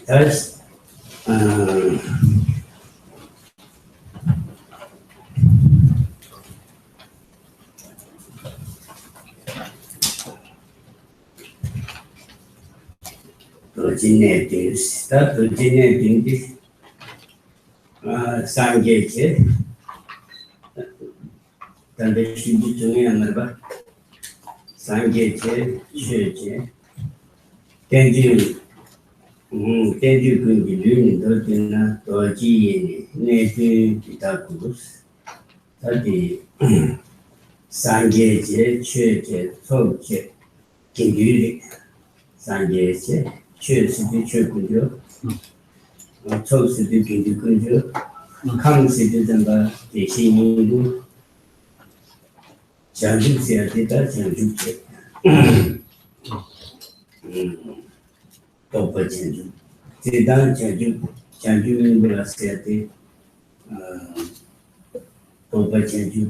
Thus, originating this, Sangye, then the Shinji Anaba, Sangye, Church, Tenju. Tenju Kungi Dotina, Toji, Native Pitacus, Tadi Sangye, Church, Folk, Kingi, Sangye, Church, the Church, Toast the Kingi, comes citizen by the Shinu, Janjuxia, Janjuxia. Topa Chanju. Sidan Chanju Mingula Seti, Topa Chanju,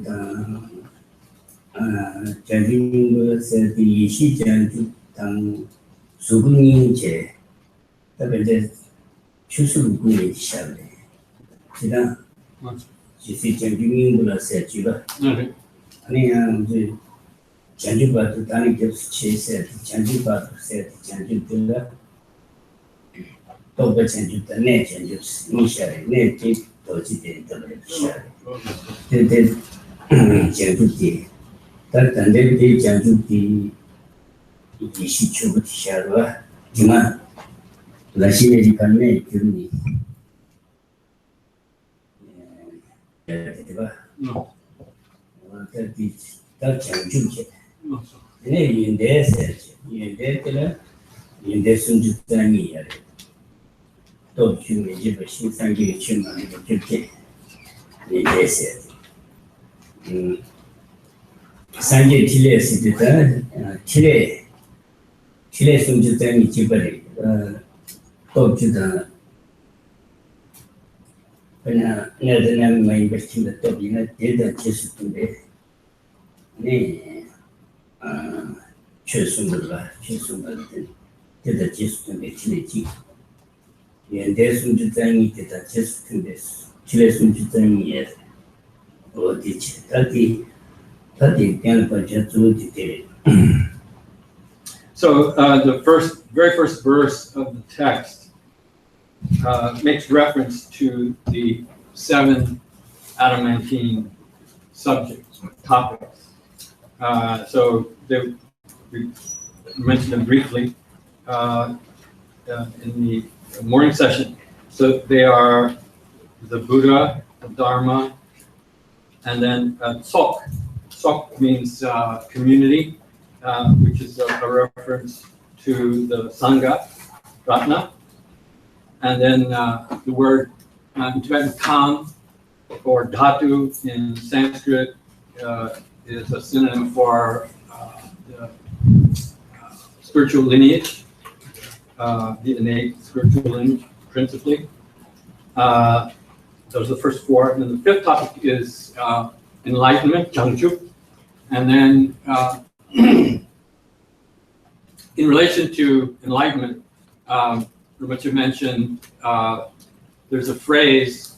Chanju Mingula Seti, Yishi Chanju, Tang Suguni Che, the better Chusu Guni Shale. Sidan, she see Chanju Mingula Seti, Any Chanju Batu Tani gives Chase at Chanju Batu Seti, Chanju Tilla. Toba Chanju, the net changes, Mishari, native, Toji, the Shari. Chanju, that and then they Chanju, Yishichu, Sharwa, Jima, Lashini can make you. No. That Chanju. In their search, in their killer, in their Sunjutani. Don't you give a shit and give a chin on the kid. They said. Sanjay Chile City, Chile Sunjutani Chibari, talk to the when another name my investing the top unit did that just today. Nay, Chusumba. 대다 제수된데 지내지. 연대순주장이 대다 제수된데스. 지뢰순주장이 어디지? 다디 그냥 번째 주어지대. So the very first verse of the text makes reference to the 7 adamantine subjects, topics. So we mentioned them briefly in the morning session. So they are the Buddha, the Dharma, and then Sok. Sok means community, which is a reference to the Sangha, Ratna. And then the word in Tibetan Kam or Dhatu in Sanskrit is a synonym for the spiritual lineage, the innate spiritual lineage, principally. Those are the first 4. And then the 5th topic is enlightenment, Changchu. And then in relation to enlightenment, Rinpoche mentioned there's a phrase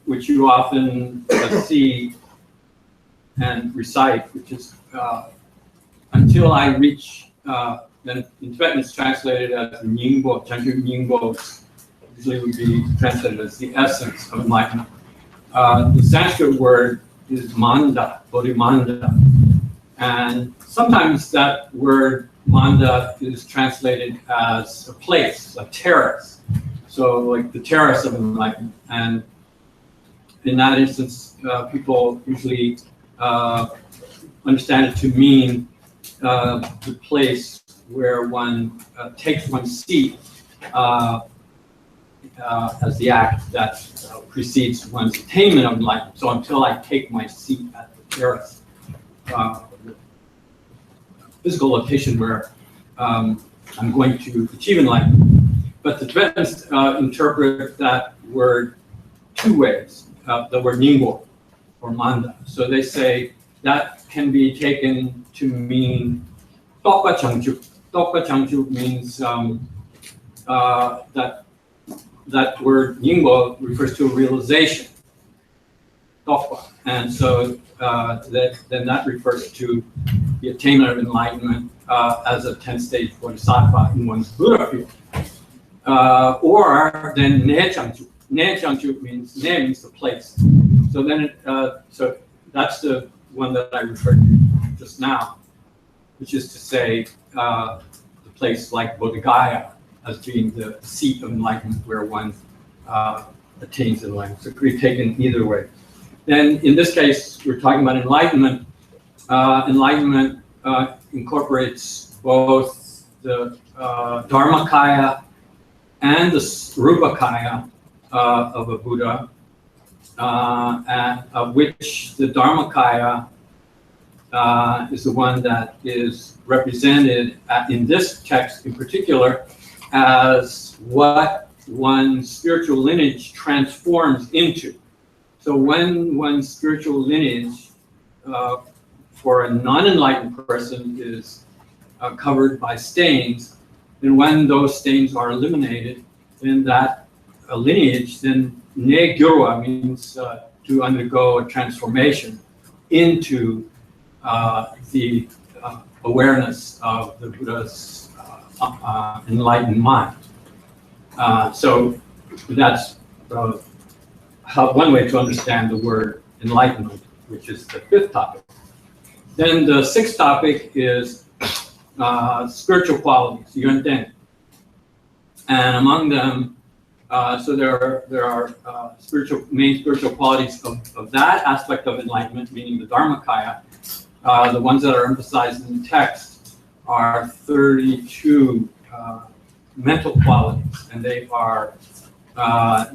which you often see and recite, which is until I reach, then in Tibetan it's translated as Nyingbo, Changchu Nyingbo, usually would be translated as the essence of enlightenment. The Sanskrit word is manda, bodhimanda. And sometimes that word manda is translated as a place, a terrace. So like the terrace of enlightenment. And in that instance, people usually understand it to mean the place where one takes one's seat as the act that precedes one's attainment of enlightenment. So until I take my seat at the terrace, physical location where I'm going to achieve enlightenment. But the Tibetans interpret that word 2 ways, the word Nyingbo or manda. So they say that can be taken to mean Tokpa Changchu. Tokpa Changchu means that word Nyingbo refers to a realization, Tokpa. And so then that refers to the attainment of enlightenment as a 10-stage bodhisattva in one's Buddha field. Or then Ne Changchu. Ne Changchu means the place. So then so that's the one that I referred to just now, which is to say the place like Bodhigaya as being the seat of enlightenment where one attains enlightenment. So it could be taken either way. Then in this case, we're talking about enlightenment. Enlightenment incorporates both the Dharmakaya and the Rupakaya of a Buddha, and of which the Dharmakaya is the one that is represented in this text in particular as what one's spiritual lineage transforms into. So when one's spiritual lineage for a non-enlightened person is covered by stains, and when those stains are eliminated, then that lineage, then ne gyurwa means to undergo a transformation into the awareness of the Buddha's enlightened mind. So that's one way to understand the word enlightenment, which is the 5th topic. Then the 6th topic is spiritual qualities, yuan-ten. And among them, so there are main spiritual qualities of that aspect of enlightenment, meaning the Dharmakaya. The ones that are emphasized in the text are 32 mental qualities, and they are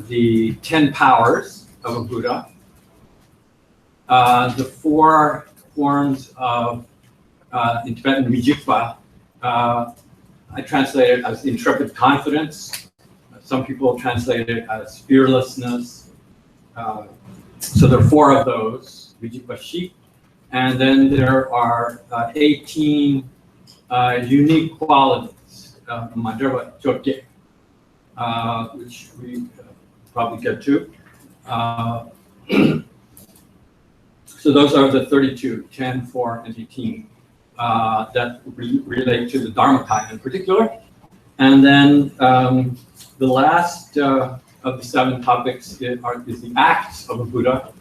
the 10 powers of a Buddha, the 4 forms of, in Tibetan, rgyud. I translate it as intrepid confidence. Some people translate it as fearlessness. So there are 4 of those, rgyud. And then there are 18 unique qualities Madhava Jokye, which we probably get to. So those are the 32, 10, 4, and 18 that relate to the Dharmakaya in particular. And then the last of the 7 topics is the acts of a Buddha.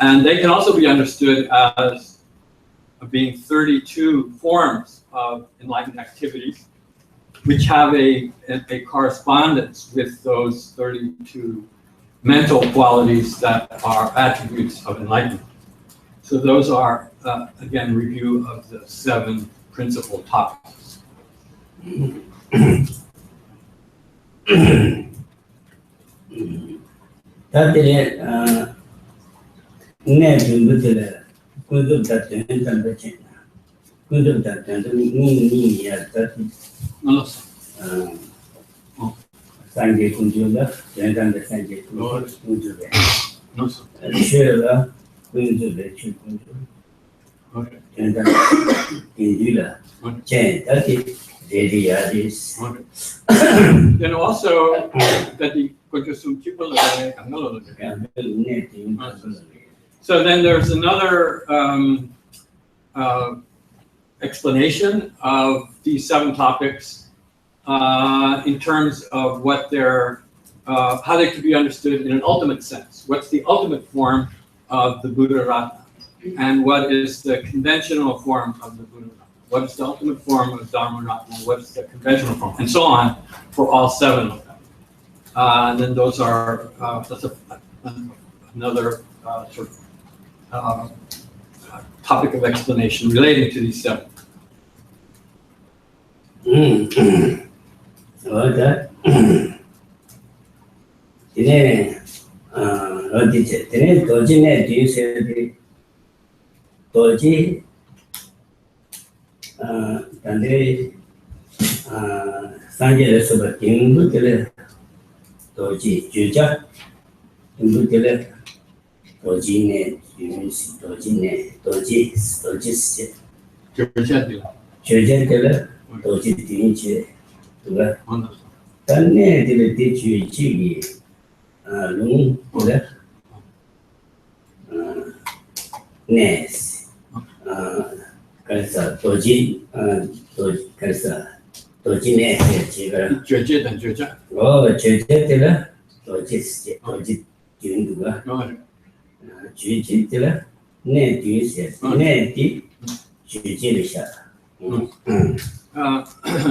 And they can also be understood as being 32 forms of enlightened activities, which have a correspondence with those 32 mental qualities that are attributes of enlightenment. So those are, again, review of the 7 principal topics. Then also so then there's another explanation of these 7 topics in terms of what they're how they could be understood in an ultimate sense. What's the ultimate form of the Buddha Ratna? And what is the conventional form of the Buddha Ratna? What is the ultimate form of Dharma Ratna? What is the conventional form? And so on for all 7 of them. And then those are that's another sort of topic of explanation relating to these 7.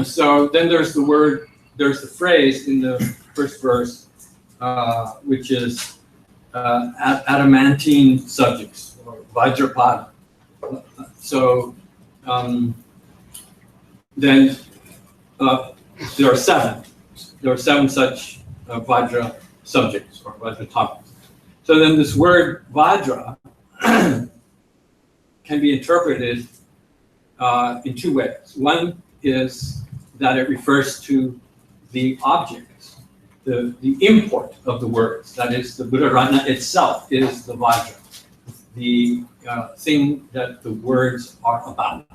So then there's the phrase in the first verse, which is adamantine subjects, or vajrapada. So then there are 7. There are 7 such vajra subjects, or vajra topics. So then this word vajra can be interpreted in 2 ways. One is that it refers to the objects, the import of the words. That is, the Buddha Ratna itself is the vajra, the thing that the words are about.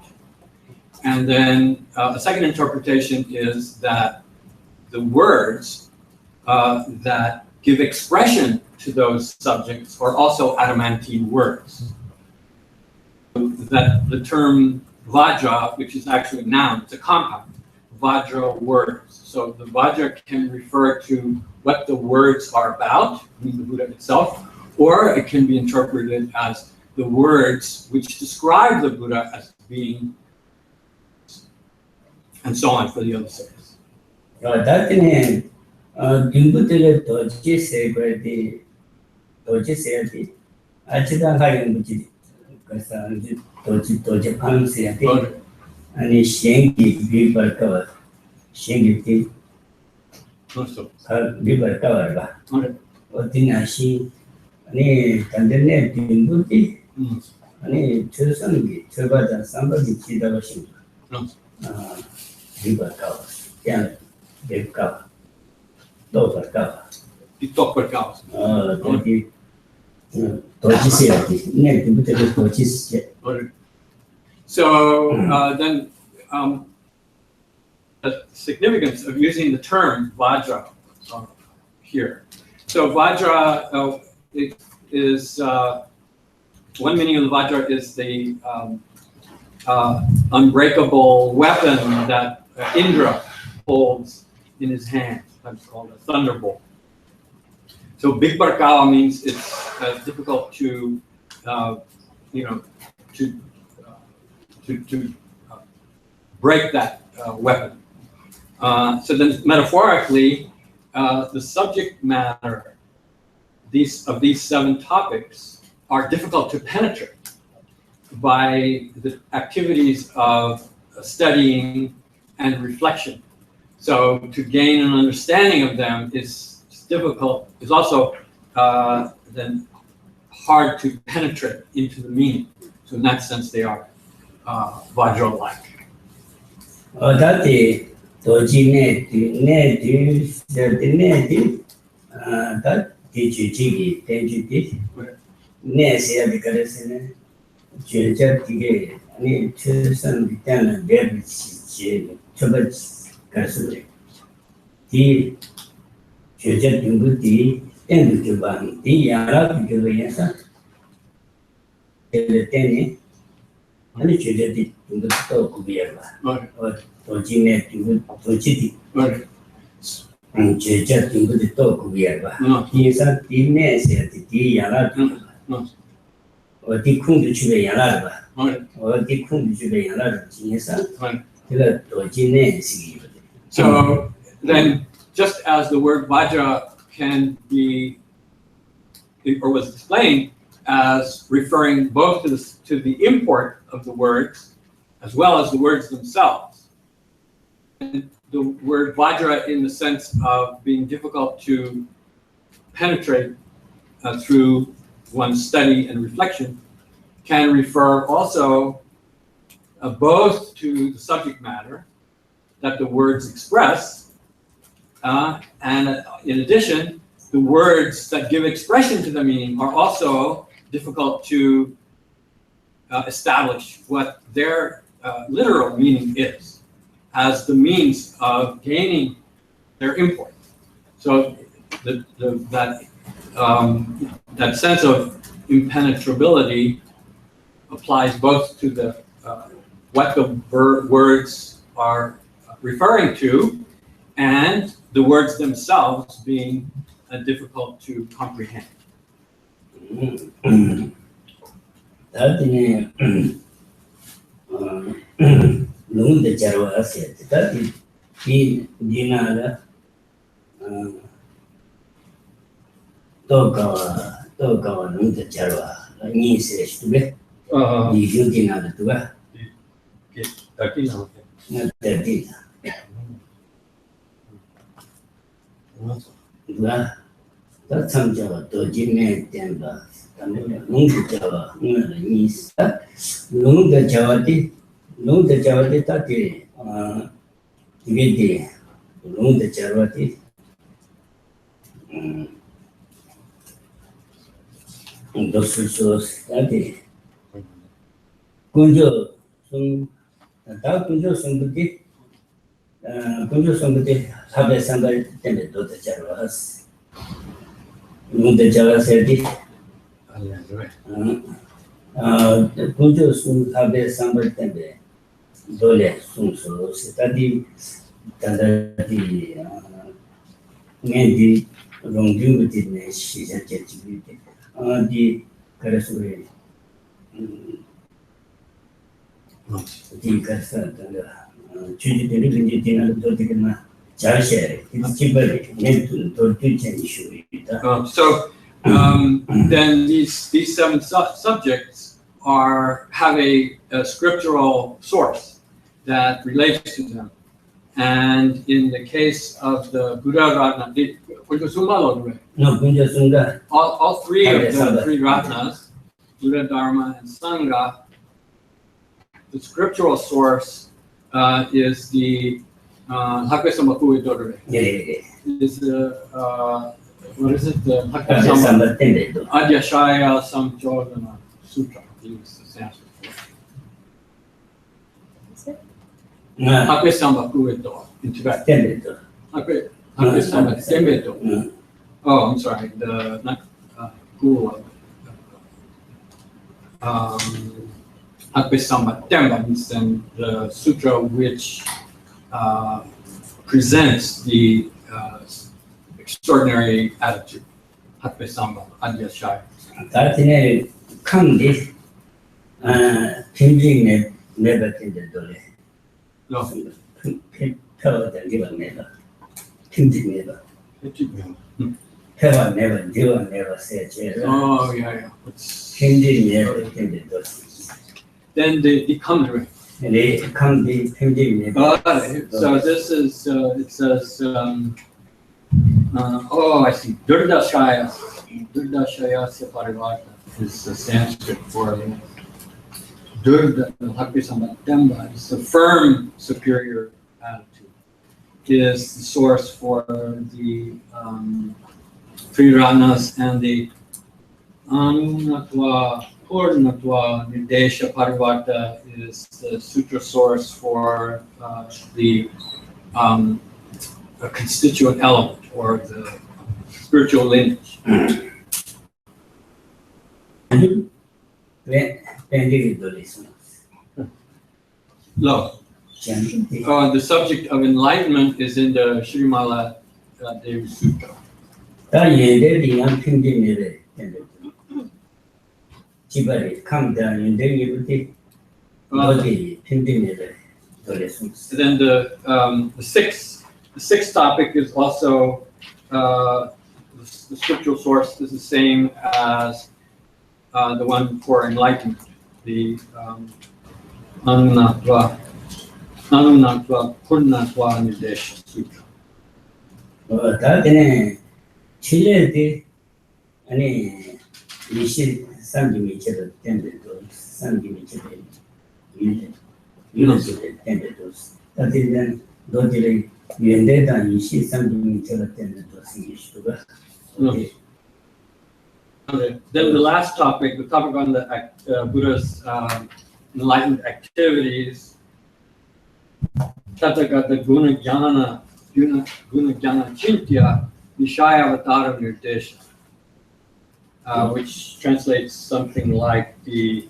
And then a second interpretation is that the words that give expression to those subjects are also adamantine words. That the term vajra, which is actually a noun, it's a compound, vajra words. So the vajra can refer to what the words are about, I mean the Buddha itself, or it can be interpreted as the words which describe the Buddha as being, and so on for the other 6. So then the significance of using the term Vajra here. So Vajra is one meaning of the Vajra is the unbreakable weapon that Indra holds in his hand. That's called a thunderbolt. So Big Barkawa means it's difficult to, to break that weapon. So then, metaphorically, the subject matter of these 7 topics are difficult to penetrate by the activities of studying and reflection. So to gain an understanding of them is difficult. It's also then hard to penetrate into the meaning. So in that sense, they are Vajra-like. So then, just as the word Vajra can be, or was explained as referring both to the import of the words as well as the words themselves, and the word Vajra in the sense of being difficult to penetrate through one's study and reflection can refer also both to the subject matter that the words express, and in addition, the words that give expression to the meaning are also difficult to establish what their literal meaning is as the means of gaining their import. So that sense of impenetrability applies both to the what the words are referring to and the words themselves being difficult to comprehend. Then these 7 subjects have a scriptural source that relates to them. And in the case of the Buddha Ratna, all 3 of the 3 Ratnas, Buddha, Dharma, and Sangha, the scriptural source is the Hakkesamaku Dodore. Is the what is it? The Adyashaya Samchodana Sutra. Is the Sanskrit for it. Hakkesamaku Dodore. in Tibet. Tenbeto. Tenbeto. Oh, I'm sorry. The not Guru. Akbesamba Temba means then the sutra which presents the extraordinary attitude. Akbesamba Adyashaya. Tatine Kandi Pinjing never tended. No. Tell the giver never. Pinjing never. Tell never, do never said. Oh, yeah. Pinjing never tended. Then they come to it. And they come the Pinjing never. So this is, it says, I see. Durdashaya Parivata is the Sanskrit for Durda Hapisambhatemba. It's a firm superior attitude. Is the source for the three ranas and the Anunatva Purnatva Nidesha Parivata is the sutra source for the a constituent element or the spiritual lineage. No. The subject of enlightenment is in the Srimala Devi Sutra. Then the sixth topic is also the scriptural source is the same as the one for enlightenment, the Anunatva Purnatva Nidesha Sutra. Chile any Nishi Sanjimichel tended those Sanjimichel tended those. That is then Dodiri Yendeta Nishi Sanjimichel tended those. Okay. Then the last topic, the topic on the Buddha's enlightened activities, Tathagata Guna Jnana Chintya Nishaya Nirdesha, which translates something like the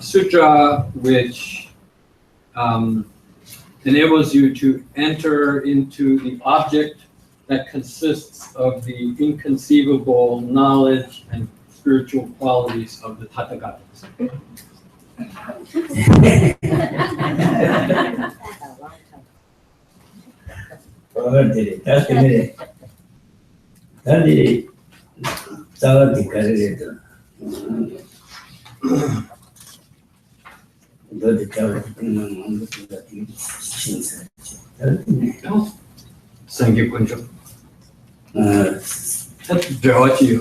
sutra which enables you to enter into the object that consists of the inconceivable knowledge and spiritual qualities of the Tathagatas. Thank you, Kunphen. That's Georgie.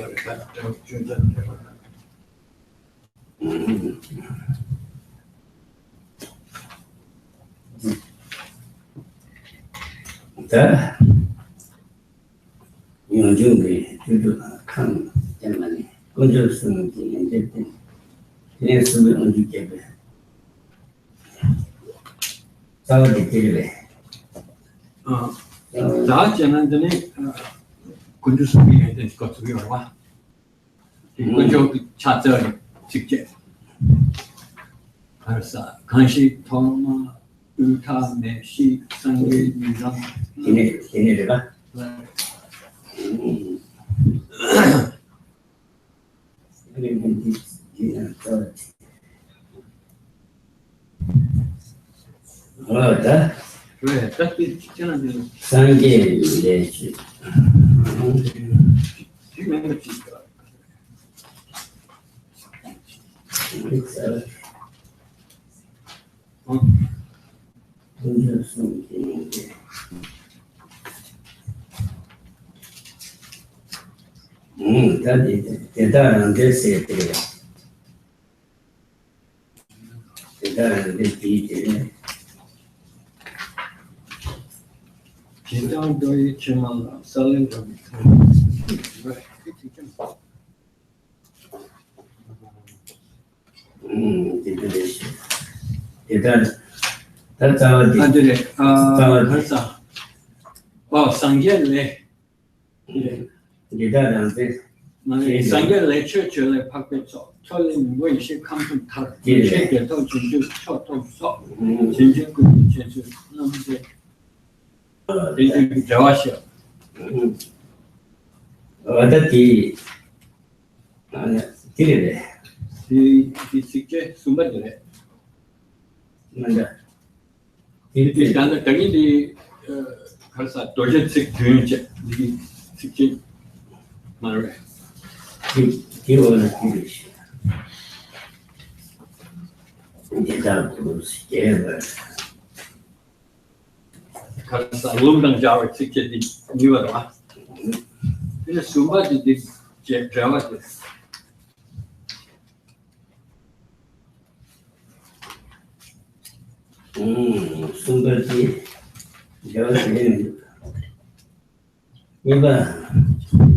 That's our 상계를 기다란데 상계를 처처를 박배서 털린 원시 감품 다 세계 더 진주 처통서 진주 그 진주 남제 이제 자와셔 어디 아니 길이래 이 직계 숨바들에 맞아 이 단어 당연히 가서 도저히 규제 이 직계 말해 기원의 길이시 이제다 부르시 예벌 가서 룸당 자와 직계 니와라 이제 숨바들이 제 자와들 숨바지 저기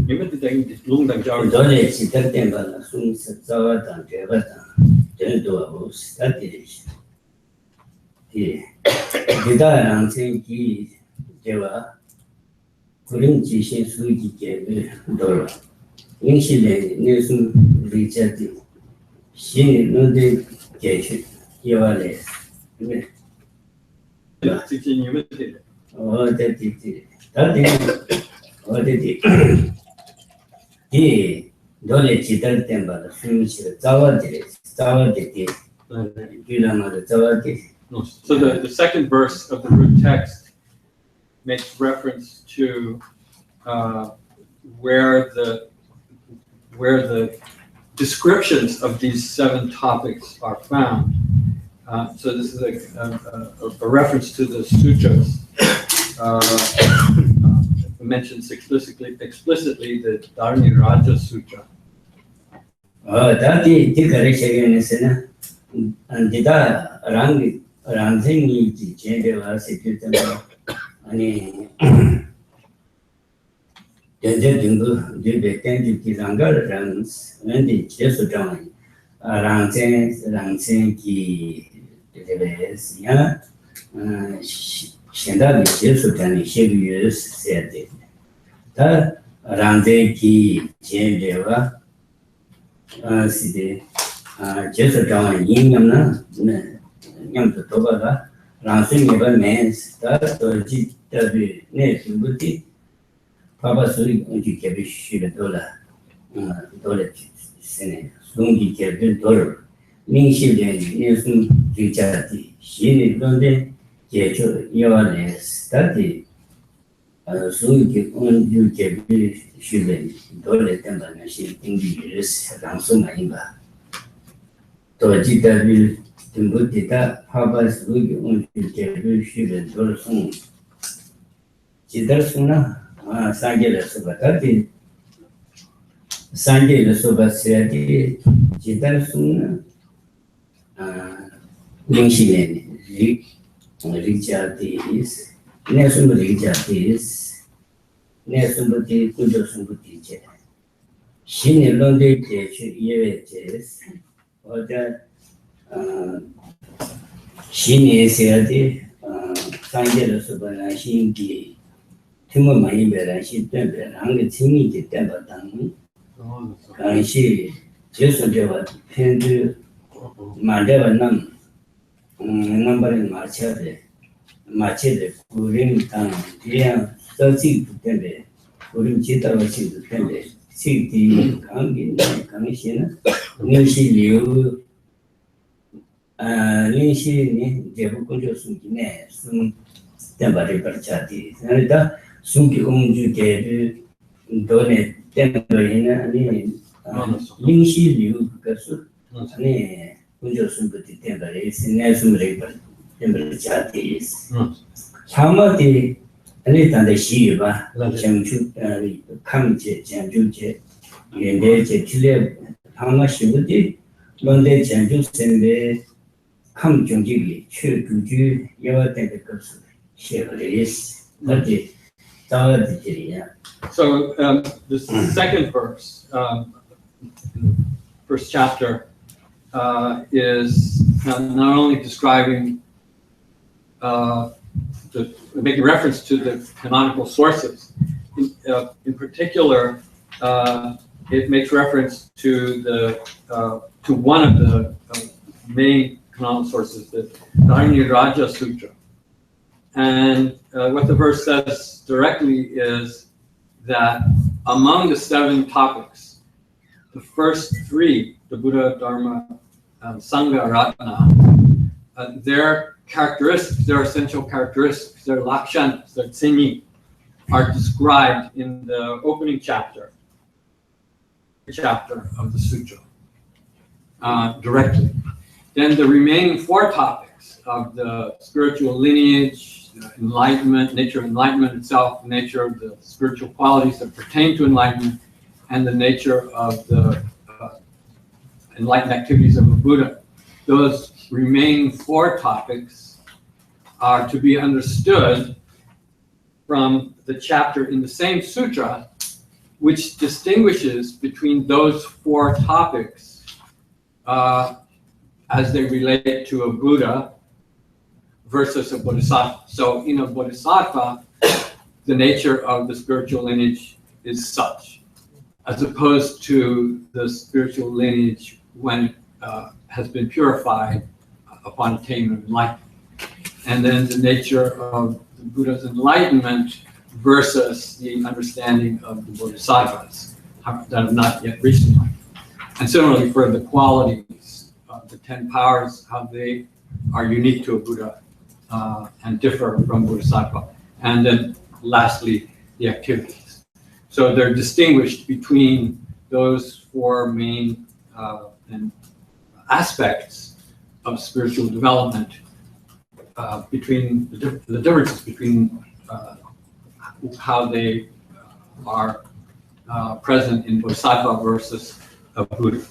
이것도 되게 룸당 자와 너네 시작된 거는 숨서 자와당 제바당 전도하고 스타트리시 이 기다랑 생기 제와 그런 지신 수기계를 돌아 인실에 내순 리자디 신이 너네 계시 이와래 네 직계 니와들 어디지 다들 어디지 이 너네 지들 때마다 숨쉬어 자와들이 유나마다 자와들이 So the second verse of the root text makes reference to where the descriptions of these 7 topics are found. So this is a reference to the sutras. Mentions explicitly the Dharani Raja Sutra. 다들 디가를 시행했으나 안디다 랑생이 제대로 세트된 아니 전제 등도 되게 기상가를 런디 제수장 랑생기 되베스야 현대의 제수장이 시비였어야 돼. 다 랑생기 제대로 시대 제수장 인념나 냠도 도바가 랑생이가 맨스다 도지다비 네 중부티 바바소리 우지 개비시를 돌아 돌아 세네 송기 개비 돌 민실의 예수 기자디 신이 그런데 제초 이와네 스타디 송기 온주 개비 시를 돌아 때문에 시 땡기를 랑송아인가 도지다비 중부티다 바바소리 온주 개비 시를 돌송 지달송나 상계를 소바다디 상계를 소바세야디 지달순 링시네 리자디스 네스무 리자디스 네스무디 군조스무디제 신일론데 제시 예외제스 어자 신에세야디 상계를 소바나 신기 팀을 많이 배라시 때문에 한게 팀이 때문에 당시 제수제와 팬들 만대원남 넘버는 마치데 우린 당 그냥 서지 때문에 우린 지도가 지도 때문에 시티 강신은 능시리우 능시니 제부 공조순기네 순 때문에 벌차디 그러니까 숨기 공주계를 돈에 때문에 아니 링시리우 그것을 아니 군조순부터 때문에 신내숨을 때문에 자티 사마디 아니 단대 시바 정주 감제 장주제 연대제 틀에 방마시부디 런데 장주센데 감정직이 최주주 여와된 것을 시행하리스 어디 So the second verse, first chapter, is not only describing making reference to the canonical sources. In particular, it makes reference to one of the main canonical sources, the Dharmiraja Sutra. And what the verse says directly is that among the 7 topics, the first 3, the Buddha, Dharma, Sangha, Ratna, their characteristics, their essential characteristics, their lakshanas, their tsinyi, are described in the opening chapter of the sutra directly. Then the remaining 4 topics of the spiritual lineage, enlightenment, nature of enlightenment itself, nature of the spiritual qualities that pertain to enlightenment, and the nature of the enlightened activities of a Buddha. Those remaining 4 topics are to be understood from the chapter in the same sutra, which distinguishes between those 4 topics as they relate to a Buddha versus a Bodhisattva. So in a Bodhisattva, the nature of the spiritual lineage is such, as opposed to the spiritual lineage when it has been purified upon attainment of enlightenment. And then the nature of the Buddha's enlightenment versus the understanding of the Bodhisattvas that have not yet reached enlightenment. And similarly for the qualities, the 10 powers, how they are unique to a Buddha and differ from Bodhisattva. And then lastly, the activities. So they're distinguished between those 4 main aspects of spiritual development, between the differences between how they are present in Bodhisattva versus a Buddha.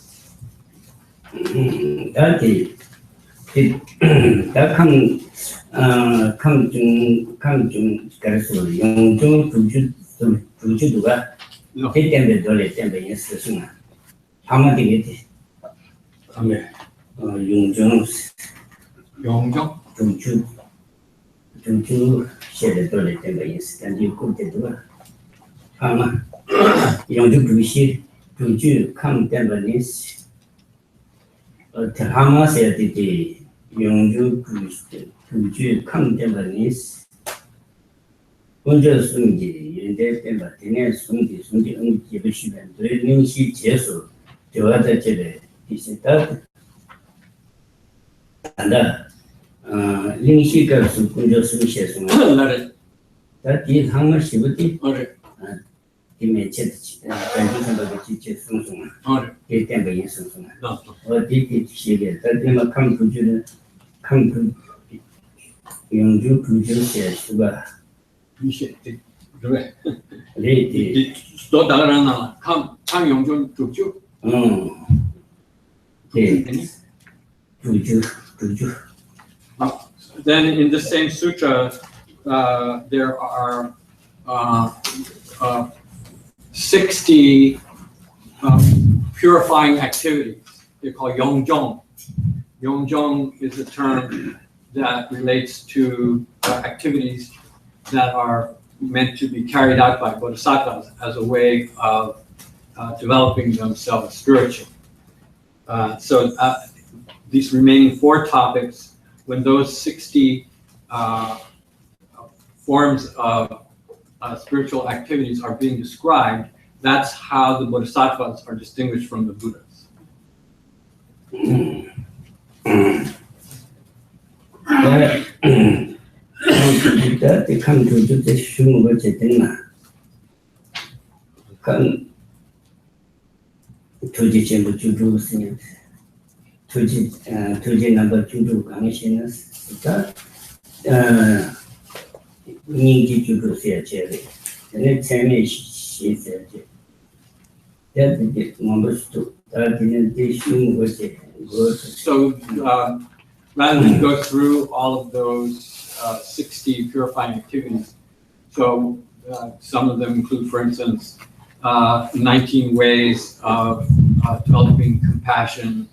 Ling shi ka su kunjo su she su ma. Da di hang ma shi bu di. Di me che chi. Dan ji san ba chi che su su ma. Di den ba yin su su ma. O di shi ge da di ma kam ku ju de kam ku yong ju ku ju she su ba. Bi she di. Right. Di sto da ran na kam yong ju ku ju. Then in the same sutra, there are 60 purifying activities. They're called yongjong. Yongjong is a term that relates to activities that are meant to be carried out by bodhisattvas as a way of developing themselves spiritually. So these remaining 4 topics, when those 60 forms of spiritual activities are being described, that's how the bodhisattvas are distinguished from the Buddhas. number 2 So rather than go through all of those 60 purifying activities, so some of them include, for instance, 19 ways of developing compassion,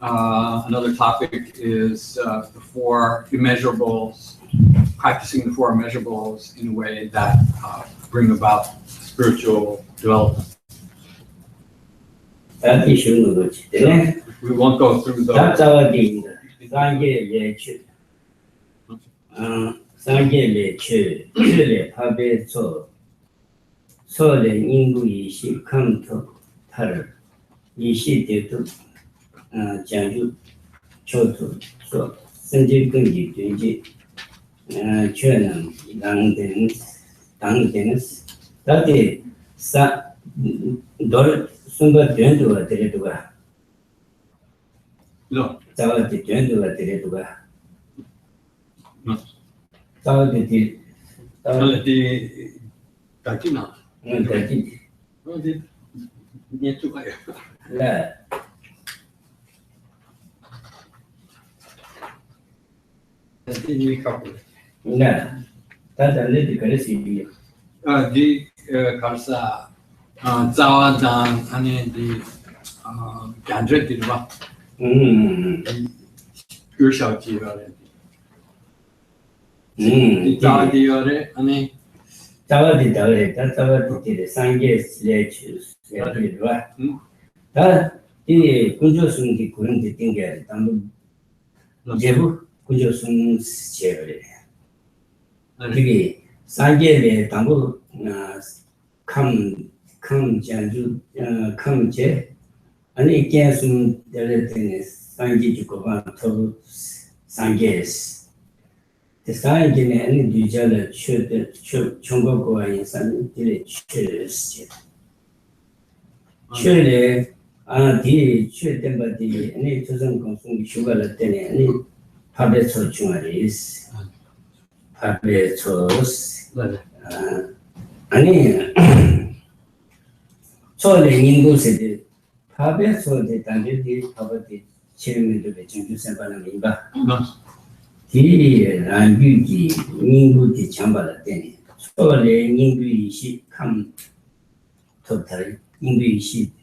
Another topic is the four immeasurables, practicing the four immeasurables in a way that bring about spiritual development. We won't go through those. No. Di karsa zawa dan ane di gandre di ba. Pure shauji ore. Di zawa di ore ane. Zawa di ore, da zawa di de sangye le chus ya di ba. Da di kunjo sun di kurun di tingge tamu jebu kunjo sun chevre. Di sangye le tamu come janju come je ani kya sun dele tene sangye ju ko ba to sangye the sangye ne ani dijala chute chongo ko ai san dile chute chule di chute ba di ani tuzang kong sung shuga la tene ani pabe cho chungaris pabe chos 아니 초래 인구세대 파베 소대 단계디 파베디 체면도 배정주 선반입니다. 디 란규기 인구디 잠발을 때니 초래 인구이시 감 토탈 인구이시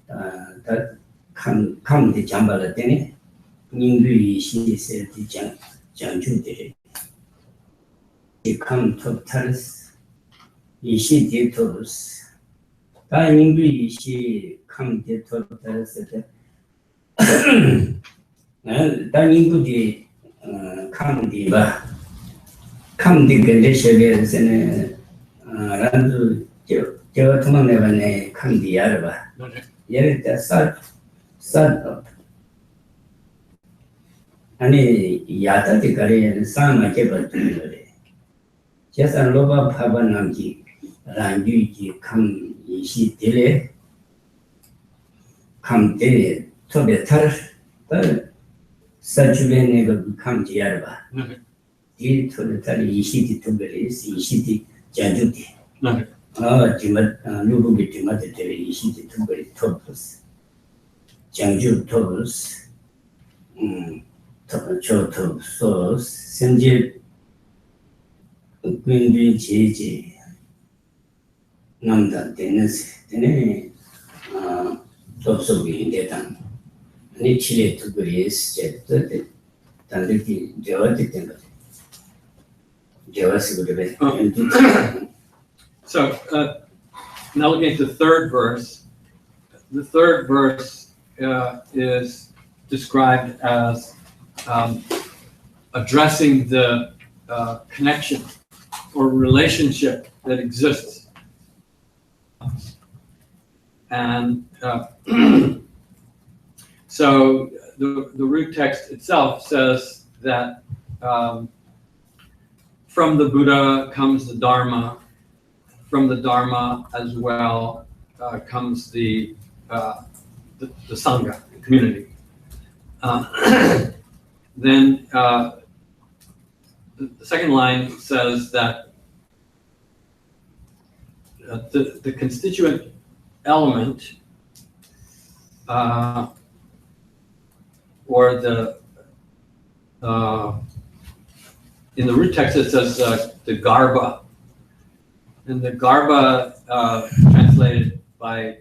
감디 잠발을 때니 인구이시 세디 장주들이 감 토탈스 이시 디토스 다인도 이시 감 디토스 다인도디 감디바 감디 근데셔에서는 란도 저 통만내반에 감디야르바 예를 들어서 아니 야다디 가리는 상하게 버티는 거래 제산 로바 파반남기 란규지 감 이시 데레 감 데레 토베 타르 사주베네가 감 지야르바 디 토베 타르 이시디 토베레스 이시디 자주디 지마 누구비 지마데 데레 이시디 토베레 토프스 장주 토프스 토초 소스 senje 군비 제제 남다 되는스 되네 접속이 되단 아니 치레 특별히스 제때 단들기 저어지 된 거죠. 저어스 그래. So now looking at the third verse. The third verse is described as addressing the connection or relationship that exists. And so the root text itself says that from the Buddha comes the Dharma, from the Dharma as well comes the Sangha, the community. Then the second line says that the constituent element or the in the root text it says the garba, and the garba translated by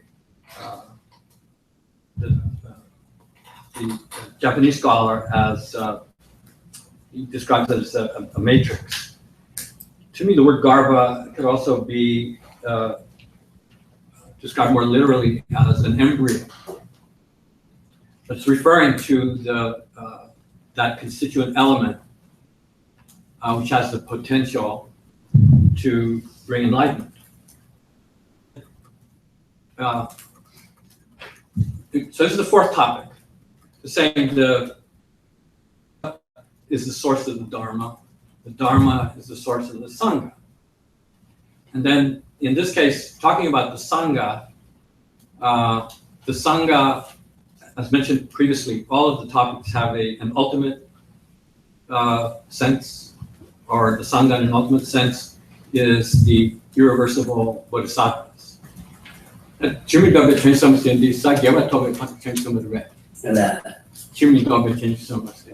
the Japanese scholar as he describes it as a matrix. To me, the word garbha could also be described more literally as an embryo. It's referring to the that constituent element which has the potential to bring enlightenment. So this is the fourth topic. The saying is the source of the Dharma. The Dharma is the source of the Sangha. And then, in this case, talking about the Sangha, as mentioned previously, all of the topics have an ultimate sense, or the Sangha in an ultimate sense is the irreversible Bodhisattvas. Gyumed change some of the Gyumed change some of the red. Gyumed change some of the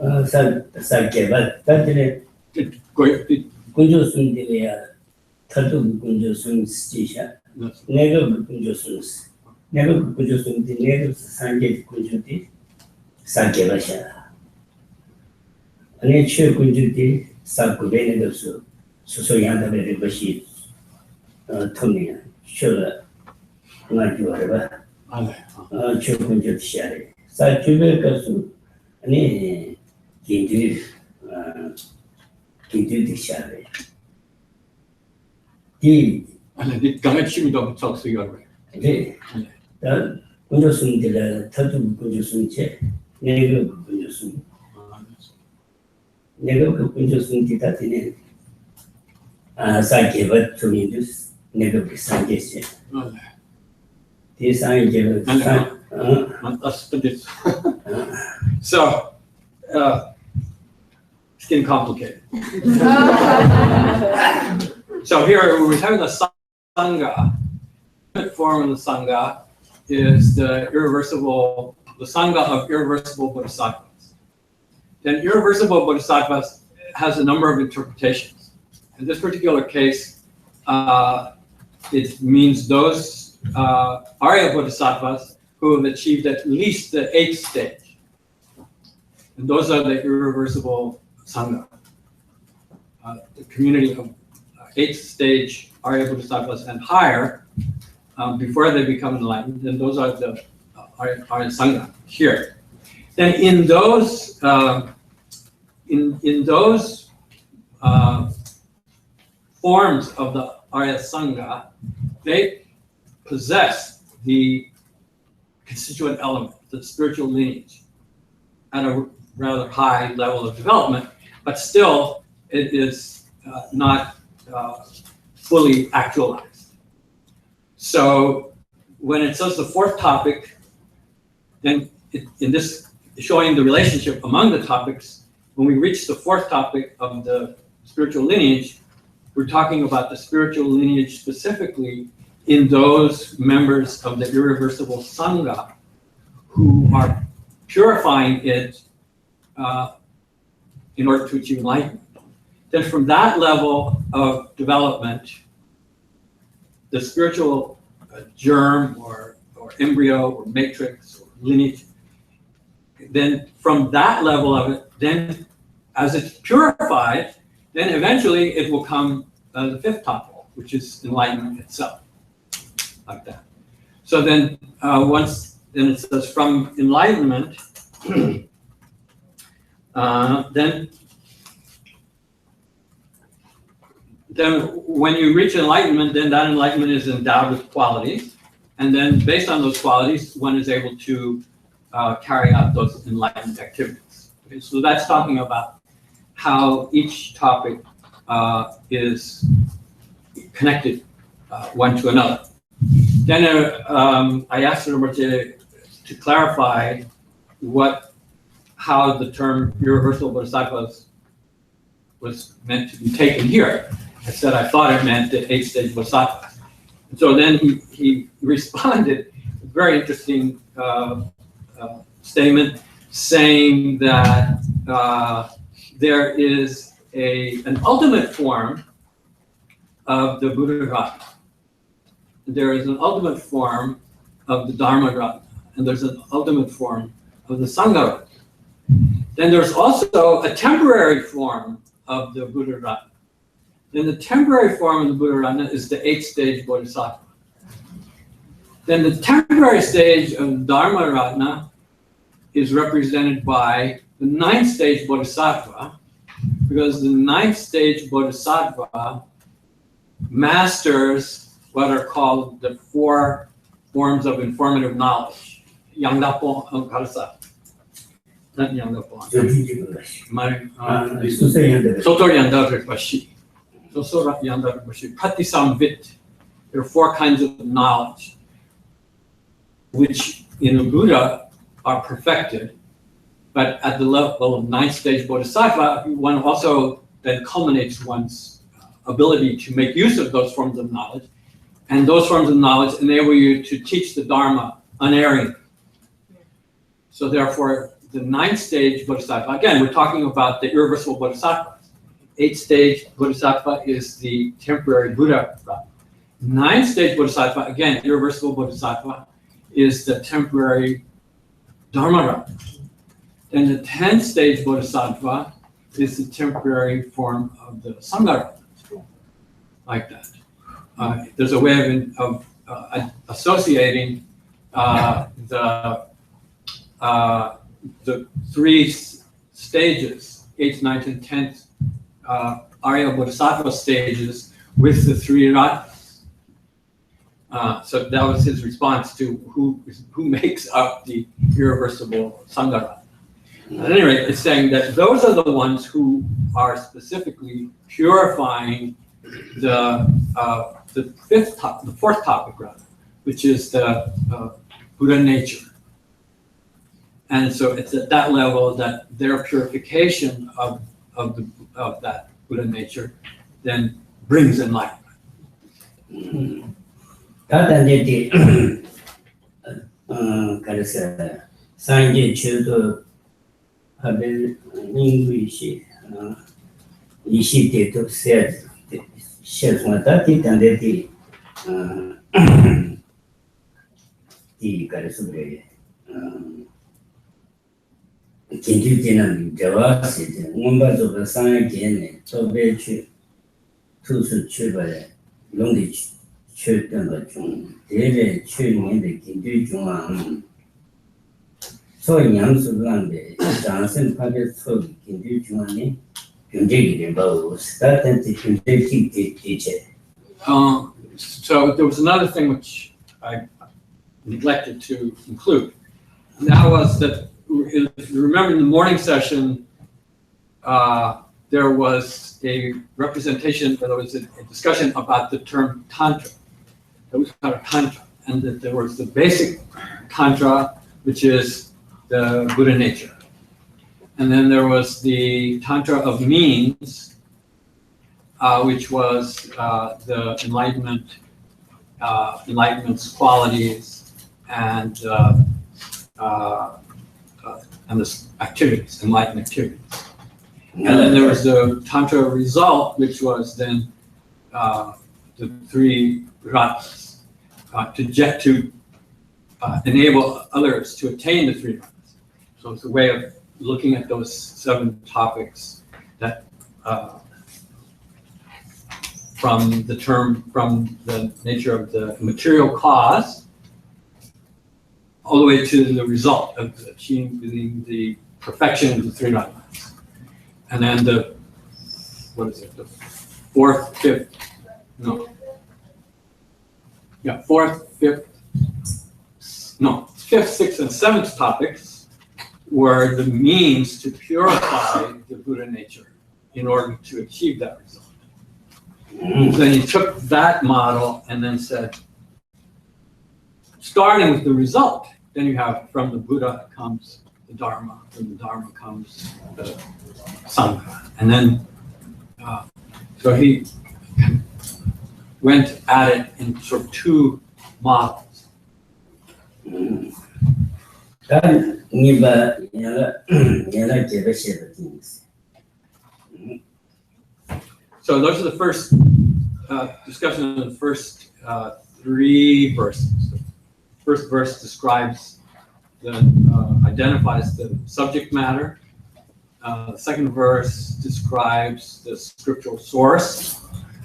Kunjo Sundilia, Tatu Kunjo Sun Stisha, Never Kunjo Suns, never Kunjo Sundi, never Sanjay Kunjuti, Sankevasha. A nature Kunjuti, Sakubene Su, Susoyanda Rinpoche, Tomia, Shula, like you are, Chukunjut Shari, Sakubekasu, and Kindu the Shari. And I did Gamachim dog talks to your way. The Kunjosun de la Tatu Kunjosun, Never Kunjosun. Never Kunjosun did that in it. As I gave it to me, this never be suggested. This I gave it. So, it's getting complicated. So here we're having the Sangha. The form of the Sangha is the Sangha of irreversible Bodhisattvas. Then irreversible Bodhisattvas has a number of interpretations. In this particular case, it means those Arya Bodhisattvas who have achieved at least the 8th stage. And those are the irreversible Sangha. The community of 8th stage Arya Bodhisattvas and higher, before they become enlightened, and those are the Arya Sangha here. Then in those forms of the Arya Sangha, they possess the constituent element, the spiritual lineage, at a rather high level of development, but still it is not fully actualized. So when it says the fourth topic, then in this showing the relationship among the topics, when we reach the fourth topic of the spiritual lineage, we're talking about the spiritual lineage specifically in those members of the irreversible Sangha who are purifying it in order to achieve enlightenment. Then from that level of development, the spiritual germ or embryo or matrix or lineage, then from that level of it, then as it's purified, then eventually it will come the fifth topic, which is enlightenment itself, like that. So then then it says from enlightenment, then when you reach enlightenment, then that enlightenment is endowed with qualities. And then based on those qualities, one is able to carry out those enlightened activities. Okay, so that's talking about how each topic is connected one to another. Then I asked Rinpoche to clarify how the term irreversible bodhisattvas was meant to be taken here. I said I thought it meant the 8th stage bodhisattva. And so then he responded with a very interesting statement saying that there is an ultimate form of the Buddha-Ratna. There is an ultimate form of the Dharma-Ratna. And there's an ultimate form of the Sangha. Then there's also a temporary form of the Buddha Ratna. Then the temporary form of the Buddha Ratna is the 8th stage Bodhisattva. Then the temporary stage of Dharma Ratna is represented by the 9th stage Bodhisattva, because the 9th stage Bodhisattva masters what are called the 4 forms of informative knowledge. Yangdapo Karasa. Not Yangdapo. Sotor Yandatrikvashi. Sosora Yandatrikvashi. Patisamvit. There are 4 kinds of knowledge which in a Buddha are perfected, but at the level of 9th stage Bodhisattva, one also then culminates one's ability to make use of those forms of knowledge, and those forms of knowledge enable you to teach the Dharma unerringly. So therefore, the 9th stage Bodhisattva, again, we're talking about the irreversible Bodhisattva. 8th stage Bodhisattva is the temporary Buddha. 9th stage Bodhisattva, again, irreversible Bodhisattva, is the temporary Dharma. Then the 10th stage Bodhisattva is the temporary form of the Sangha, like that. There's a way of associating the 3 stages, 8th, 9th, and 10th Arya Bodhisattva stages with the 3 Ratnas. So that was his response to who makes up the irreversible Sangha. At any rate, it's saying that those are the ones who are specifically purifying the 4th topic, rather, which is the Buddha nature. And so it's at that level that their purification of that Buddha nature then brings enlightenment. So there was another thing which I neglected to include, and that was that, if you remember in the morning session, there was a representation, there was a discussion about the term Tantra. That was called Tantra, and that there was the basic Tantra, which is the Buddha nature. And then there was the Tantra of means, which was the enlightenment's qualities and the activities, enlightened activities. And then there was the Tantra result, which was then the 3 Ratnas, to enable others to attain the 3 Ratnas. So it's a way of looking at those 7 topics that from the nature of the material cause all the way to the result of achieving the perfection of the 3 Ratnas. And then the 4th, 5th, 5th, 6th, and 7th topics were the means to purify the Buddha nature in order to achieve that result. So then he took that model and then said, starting with the result, then you have from the Buddha comes the Dharma, from the Dharma comes the Sangha. And then, so he went at it in sort of 2 models. So those are the first discussion of the first 3 verses. The first verse describes that identifies the subject matter. The second verse describes the scriptural source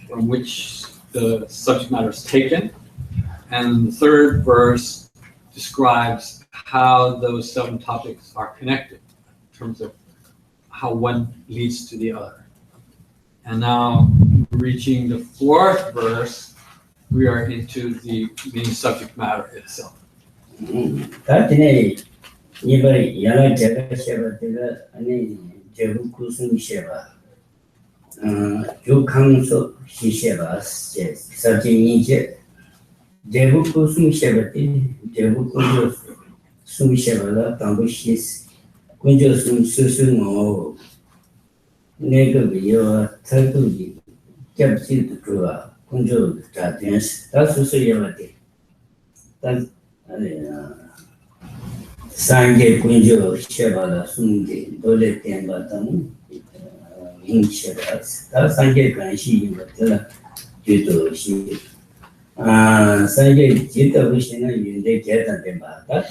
from which the subject matter is taken. And the third verse describes how those 7 topics are connected in terms of how one leads to the other. And now, reaching the 4th verse, we are into the main subject matter itself. Sangye kunjo shebala sumde dole tenba tamu Ling shebas. Ta sangye ganshi yimatela judo shi. Sangye jita vishina yunde jeta tenba. Ta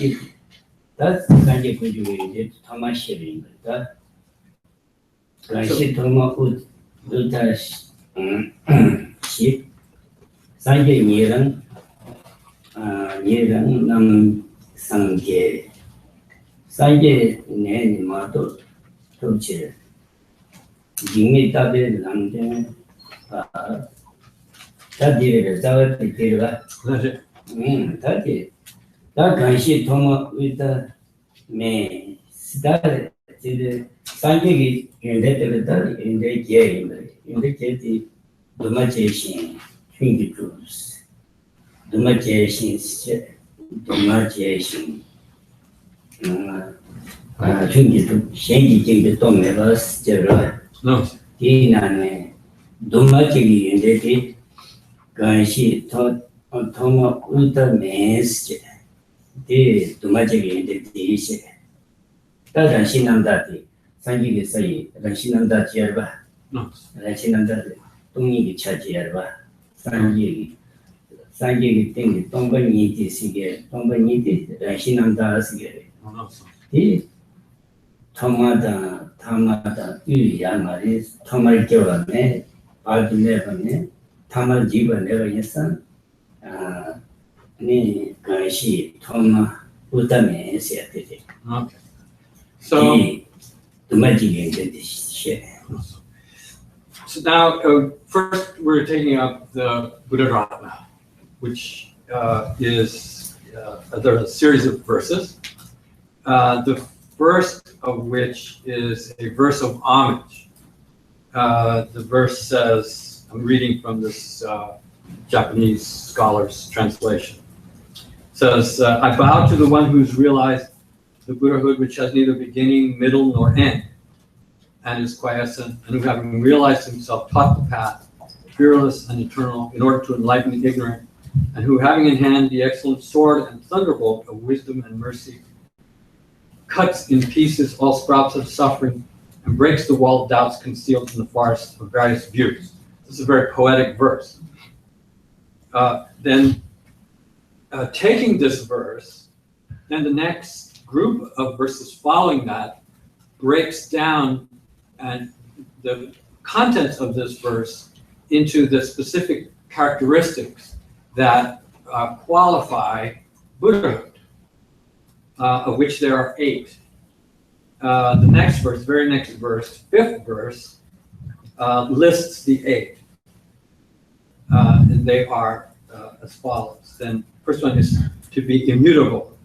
sangye kunjo yunde thama shebinga. Ta ganshi thama uta shi. Sangye nirang nam sangye. Sangye ne mato toche Gyumed tabe namde tadire zawati tirga tadi ta ganshi thoma uta me sida jide sangye gi yende tebe ta yende ge di duma jeshin chungi jus duma jeshin chungi tu shengi jingde tome bas jero di nane duma jigi yende di ganshi thoma uta mes je di duma jigi yende di she ta ganshi namda di sangi gi sayi ganshi namda jiyarba ganshi namda di tungi gi cha jiyarba sangi gi tengi tongba niti sige tongba niti ganshi namda sige di tamada yuya mari tamar kyoga ne aldi neba ne tamar jiba neba yesan ni ganshi tama utame siyate okay so first we're taking up the Uttaratantra, which is there's a series of verses. The first of which is a verse of homage. The verse says, I'm reading from this Japanese scholar's translation. It says, I bow to the one who's realized the Buddhahood which has neither beginning, middle, nor end, and is quiescent, and who having realized himself taught the path, fearless and eternal, in order to enlighten the ignorant, and who having in hand the excellent sword and thunderbolt of wisdom and mercy, cuts in pieces all sprouts of suffering and breaks the wall of doubts concealed in the forest of various views. This is a very poetic verse. Then taking this verse, then the next group of verses following that breaks down and the contents of this verse into the specific characteristics that qualify Buddhahood. Of which there are 8. The next verse, very next verse, 5th verse, lists the 8. And they are as follows. Then first one is to be immutable.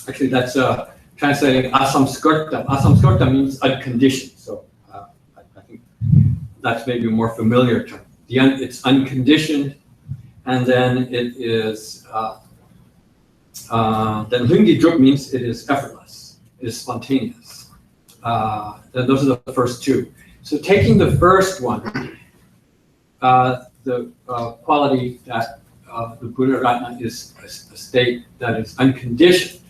Actually, that's translating asamskarta. Asamskarta means unconditioned. So I think that's maybe a more familiar term. It's unconditioned, and then it is then Lungi means it is effortless, it is spontaneous. Then those are the first 2. So taking the first one, the quality that the Buddha-Ratna is a state that is unconditioned.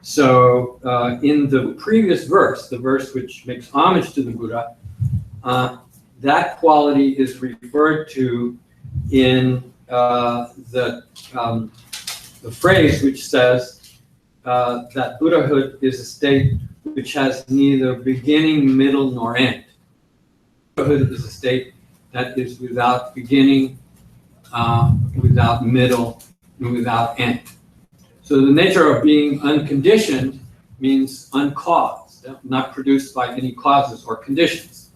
So in the previous verse, the verse which makes homage to the Buddha, that quality is referred to in the the phrase which says that Buddhahood is a state which has neither beginning, middle, nor end. Buddhahood is a state that is without beginning, without middle, and without end. So the nature of being unconditioned means uncaused, not produced by any causes or conditions.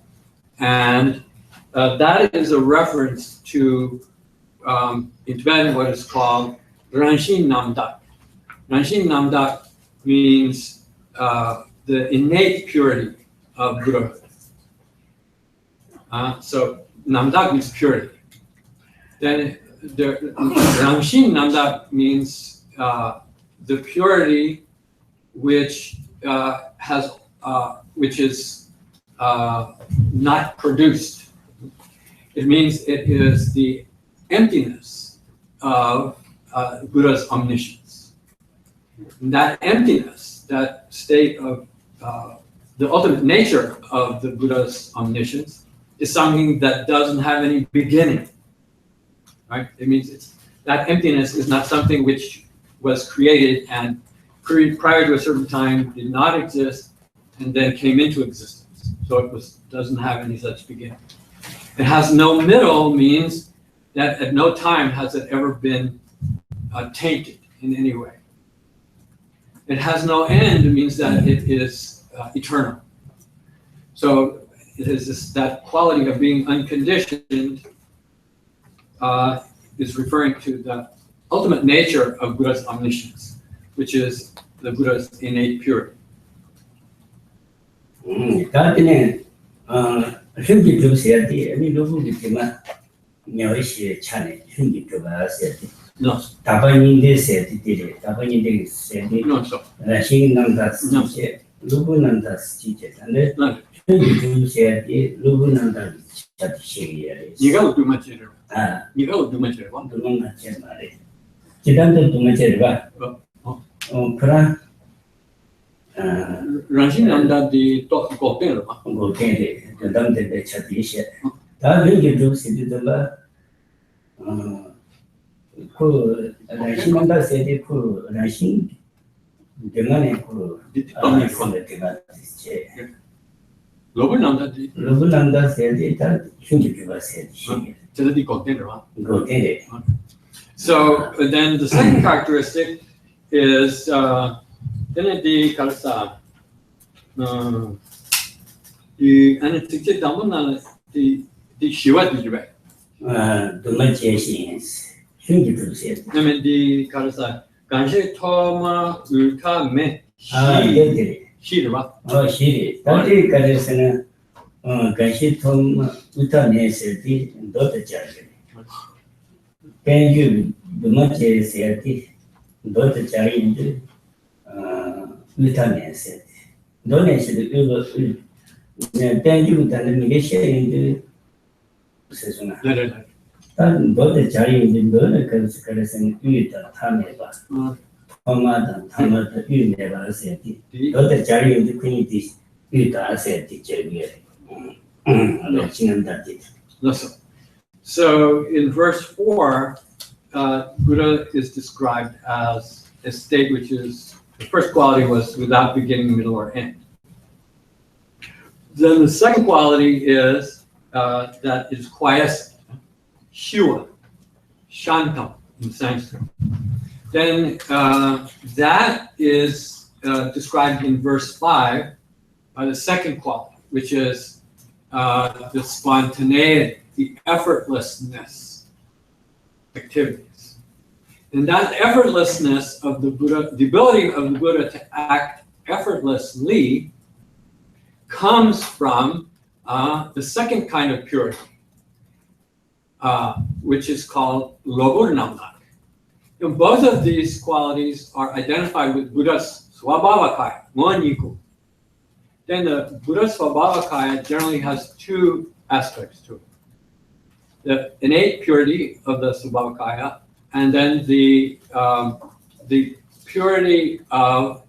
And that is a reference to, in Tibetan, what is called Ranshin Namdak. Ranshin Namdak means the innate purity of Buddhahood. So Namdak means purity. Then the Ranshin Namdak means the purity which which is not produced. It means it is the emptiness of Buddha's omniscience. And that emptiness, that state of the ultimate nature of the Buddha's omniscience, is something that doesn't have any beginning. Right? It means that emptiness is not something which was created and prior to a certain time did not exist and then came into existence. So it doesn't have any such beginning. It has no middle means that at no time has it ever been tainted in any way. It has no end means that it is eternal. So it is that quality of being unconditioned is referring to the ultimate nature of Buddha's omniscience, which is the Buddha's innate purity. Hindi tu siati, ini lugu gitu mah, nyawa sih chane, hindi tu bahasa siati. No. Tapi ini siati tidak, tapi ini siati. No, so. Nasi nandas siati, lugu nandas siati. Ande hindi tu siati, lugu nandas siati siati. Jika udah macam itu. Jika udah macam itu. Udah macam mana? Kita tu macam itu. Kerana Ranshin Namdak di Gotram lah. Gotram, tentang tentang Treatise. Tapi kita sedih tu lah. Ranshin Namdak sedih ku Ranshin dengan aku Asanga dengan Treatise. Lobsang Namdak di. Lobsang Namdak sedih tak sungguh juga sedih. Jadi di Gotram lah. Gotram. So then the second characteristic is then the kalsa the antiquity damana the shiva dbye. The magicians. Sungguh tu sedih. I mean the kalsa ganshi thoma ulka me shi ba. Oh shi. Tadi kalau sana ganshi thoma ulka me sedih dot jadi. Penju the magicians sedih dot jadi itu. Ulka said, "Don't answer the Uber. Then you done the negation into Sesuna. Then both the Jari in the Burner Curse and Uta Tameva. Toma, Tama, the U never said it. Both the Jari in the Queen is Uta said the Jerry. So in verse 4, Buddha is described as a state which is. The first quality was without beginning, middle, or end. Then the second quality is that is quiescent, shiva, shantam in Sanskrit. Then that is described in verse 5 by the second quality, which is the spontaneity, the effortlessness activities. And that effortlessness of the Buddha, the ability of the Buddha to act effortlessly, comes from the second kind of purity, which is called Loburnamnak. And both of these qualities are identified with Buddha's Swabhavakaya, Ngoniku. Then the Buddha's Swabhavakaya generally has two aspects to it. The innate purity of the Swabhavakaya, and then the purity of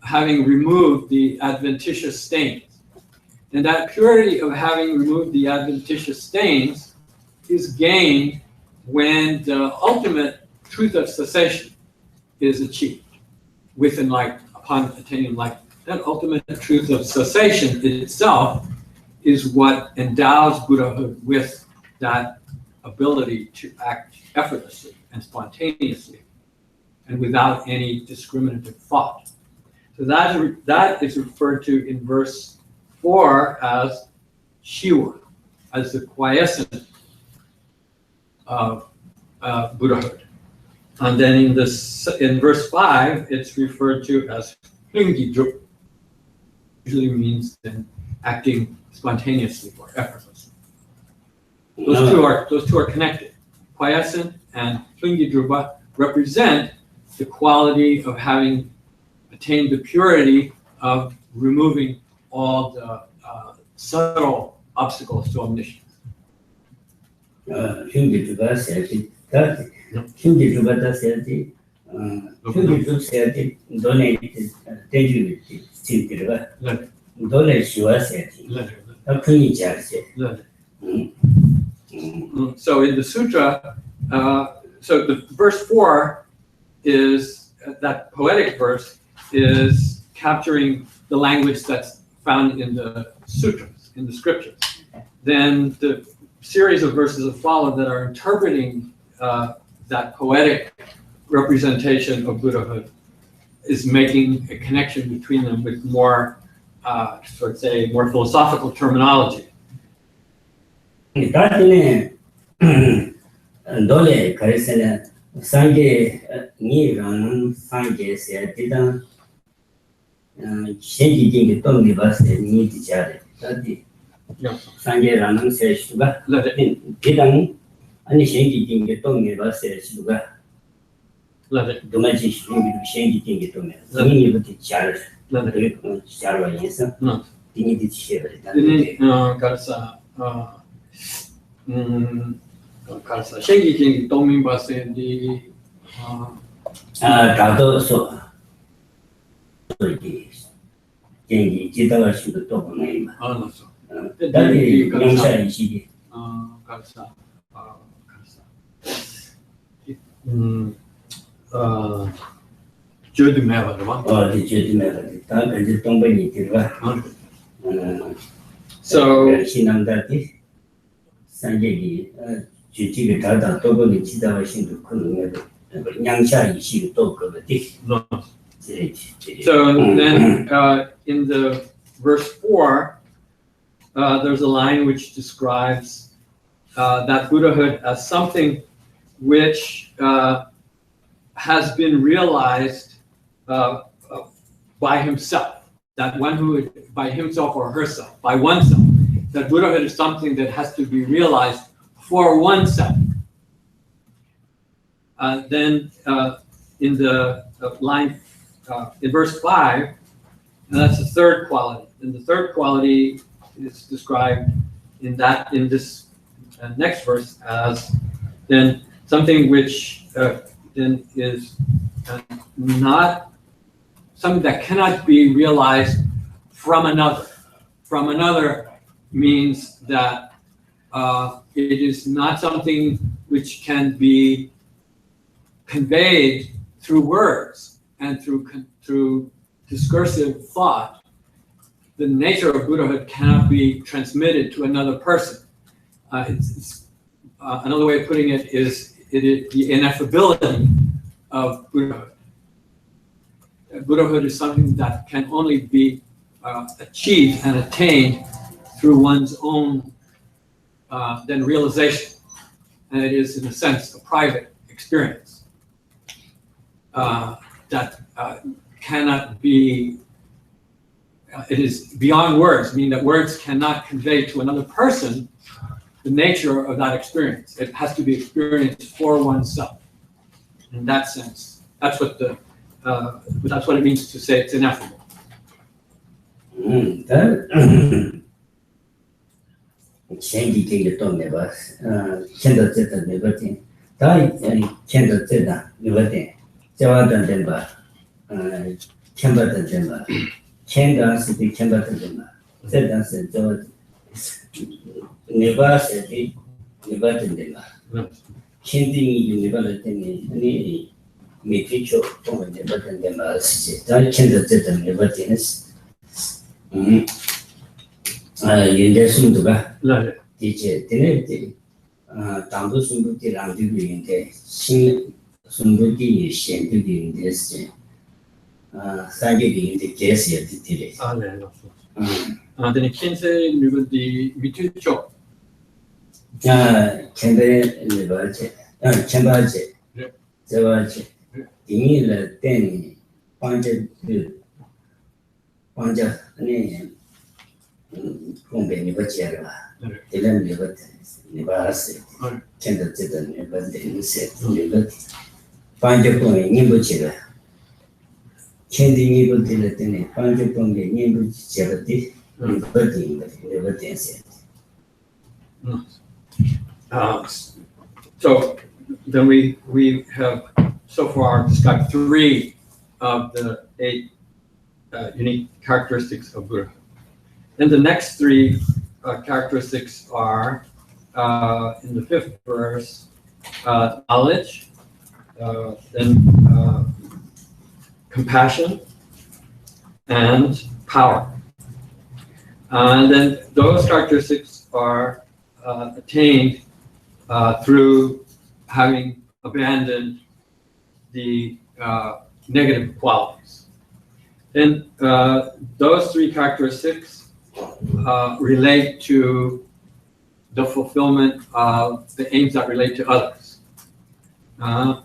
having removed the adventitious stains. And that purity of having removed the adventitious stains is gained when the ultimate truth of cessation, is achieved with enlightenment, upon attaining enlightenment. That ultimate truth of cessation itself is what endows Buddhahood with that ability to act effortlessly and spontaneously and without any discriminative thought. So that is referred to in verse 4 as Shiva, as the quiescent of Buddhahood. And then in verse 5, it's referred to as Ling, usually means then acting spontaneously or effortlessly. Those two are connected. Quiescent and Ling represent the quality of having attained the purity of removing all the subtle obstacles to omniscience. So in the sutra, so the verse 4 is that poetic verse is capturing the language that's found in the sutras, in the scriptures. Then the series of verses that follow that are interpreting that poetic representation of Buddhahood is making a connection between them with more, sort of say, more philosophical terminology. So then in the verse 4, there's a line which describes that Buddhahood as something which has been realized by himself, that one who, by himself or herself, by oneself, that Buddhahood is something that has to be realized for oneself. Then in the line, in verse 5, and that's the third quality. And the third quality is described in this next verse as then something which then is not something that cannot be realized from another. From another means that it is not something which can be conveyed through words and through discursive thought. The nature of Buddhahood cannot be transmitted to another person. Another way of putting it is the ineffability of Buddhahood. Buddhahood is something that can only be achieved and attained through one's own then realization. And it is, in a sense, a private experience that cannot be, it is beyond words, meaning that words cannot convey to another person the nature of that experience. It has to be experienced for oneself. In that sense, that's what it means to say it's ineffable. 每天就我们那边的嘛事情，但现在这种那边的是，现在速度吧，的确，的，当初速度的让这个现在新速度的现在的现在是，三个现在解释的的。then Khensur with the mchog.前边那个前八节，这八节，第一了等帮着那公平那个节了吧，第二那个那个是，现在这个那个等是那个帮着公平你不节了，前第一个的了等呢，帮着公平你不节了的，那个定的那个等是。So then we have so far described 3 of the 8 unique characteristics of Buddha. Then the next 3 characteristics are in the 5th verse, knowledge, then compassion, and power. And then those characteristics are attained through having abandoned the negative qualities. Then those 3 characteristics relate to the fulfillment of the aims that relate to others.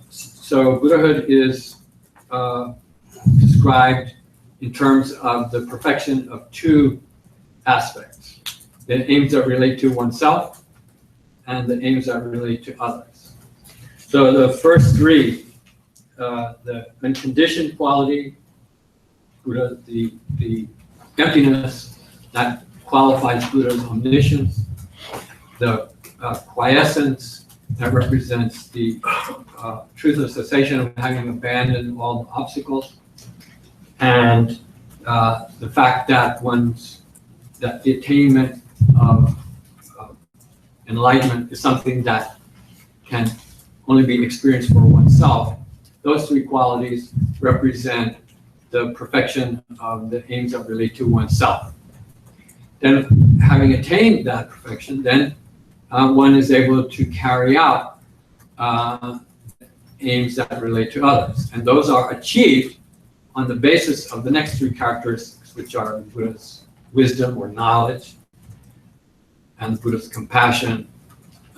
So Buddhahood is described in terms of the perfection of 2 aspects: the aims that relate to oneself and the aims that relate to others. So the first 3, the unconditioned quality, Buddha, the emptiness that qualifies Buddha's omniscience, the quiescence that represents the truth of cessation of having abandoned all the obstacles, and the fact that the attainment of enlightenment is something that can only be experienced for oneself. Those 3 qualities represent the perfection of the aims that relate to oneself. Then, having attained that perfection, then one is able to carry out aims that relate to others. And those are achieved on the basis of the next 3 characteristics, which are Buddha's wisdom or knowledge, and the Buddha's compassion,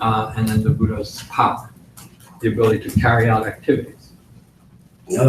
and then the Buddha's power, the ability to carry out activities. So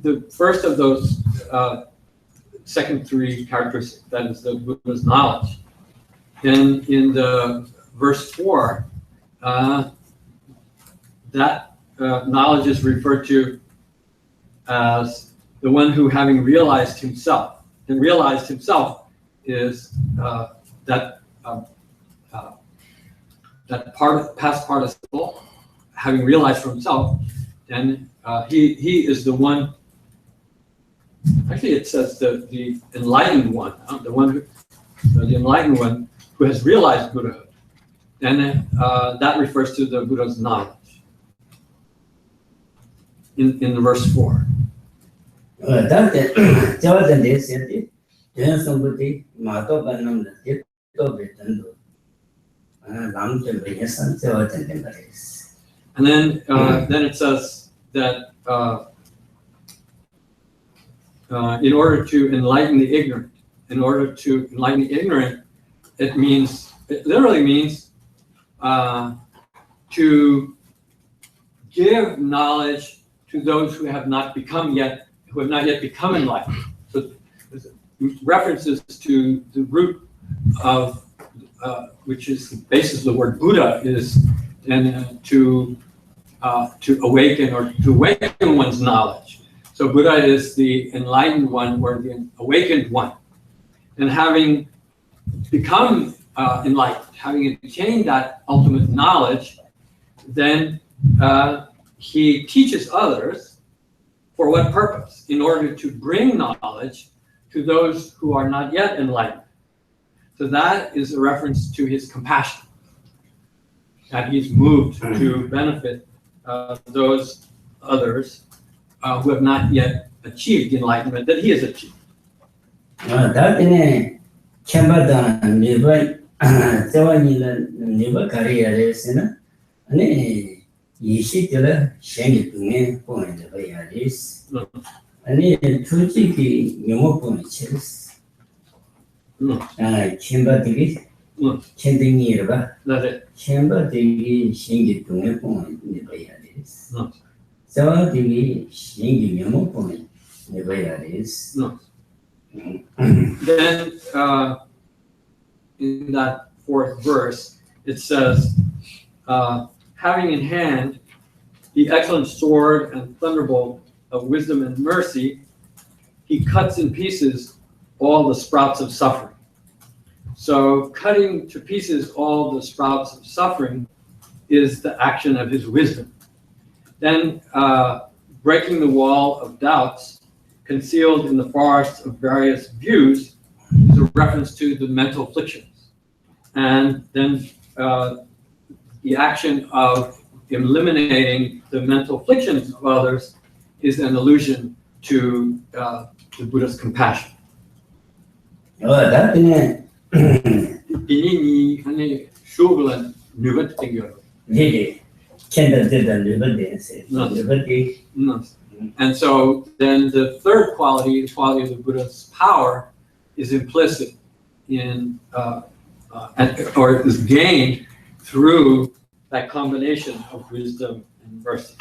the first of those second 3 characteristics, that is the Buddha's knowledge. Then in the verse 4, that knowledge is referred to as the one who, having realized himself, and realized himself is that past participle, having realized for himself, then he is the one. Actually, it says the enlightened one, the enlightened one who has realized Buddhahood. And that refers to the Buddha's knowledge in the verse 4. And then it says that in order to enlighten the ignorant, it literally means to give knowledge to those who have not become yet who have not yet become enlightened. So references to the root of, which is the basis of the word Buddha, is and to awaken or to awaken one's knowledge. So Buddha is the enlightened one or the awakened one. And having become enlightened, having attained that ultimate knowledge, then he teaches others for what purpose? In order to bring knowledge to those who are not yet enlightened. So that is a reference to his compassion, that he's moved to benefit those others who have not yet achieved enlightenment that he has achieved. Then in that fourth verse, it says, having in hand the excellent sword and thunderbolt of wisdom and mercy, he cuts in pieces all the sprouts of suffering. So cutting to pieces all the sprouts of suffering is the action of his wisdom. Then breaking the wall of doubts concealed in the forests of various views is a reference to the mental afflictions. And then the action of eliminating the mental afflictions of others is an allusion to the Buddha's compassion. And so then the third quality, the quality of the Buddha's power, is implicit in, or is gained through that combination of wisdom and mercy,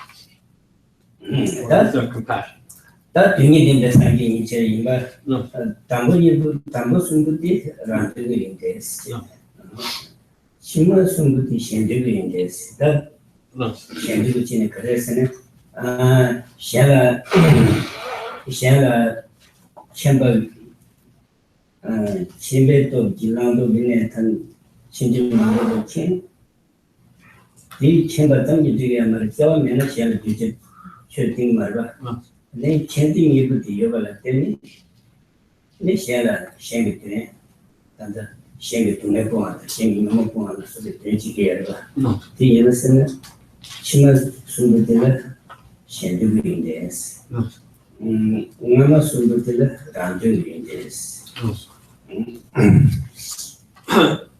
or wisdom and compassion.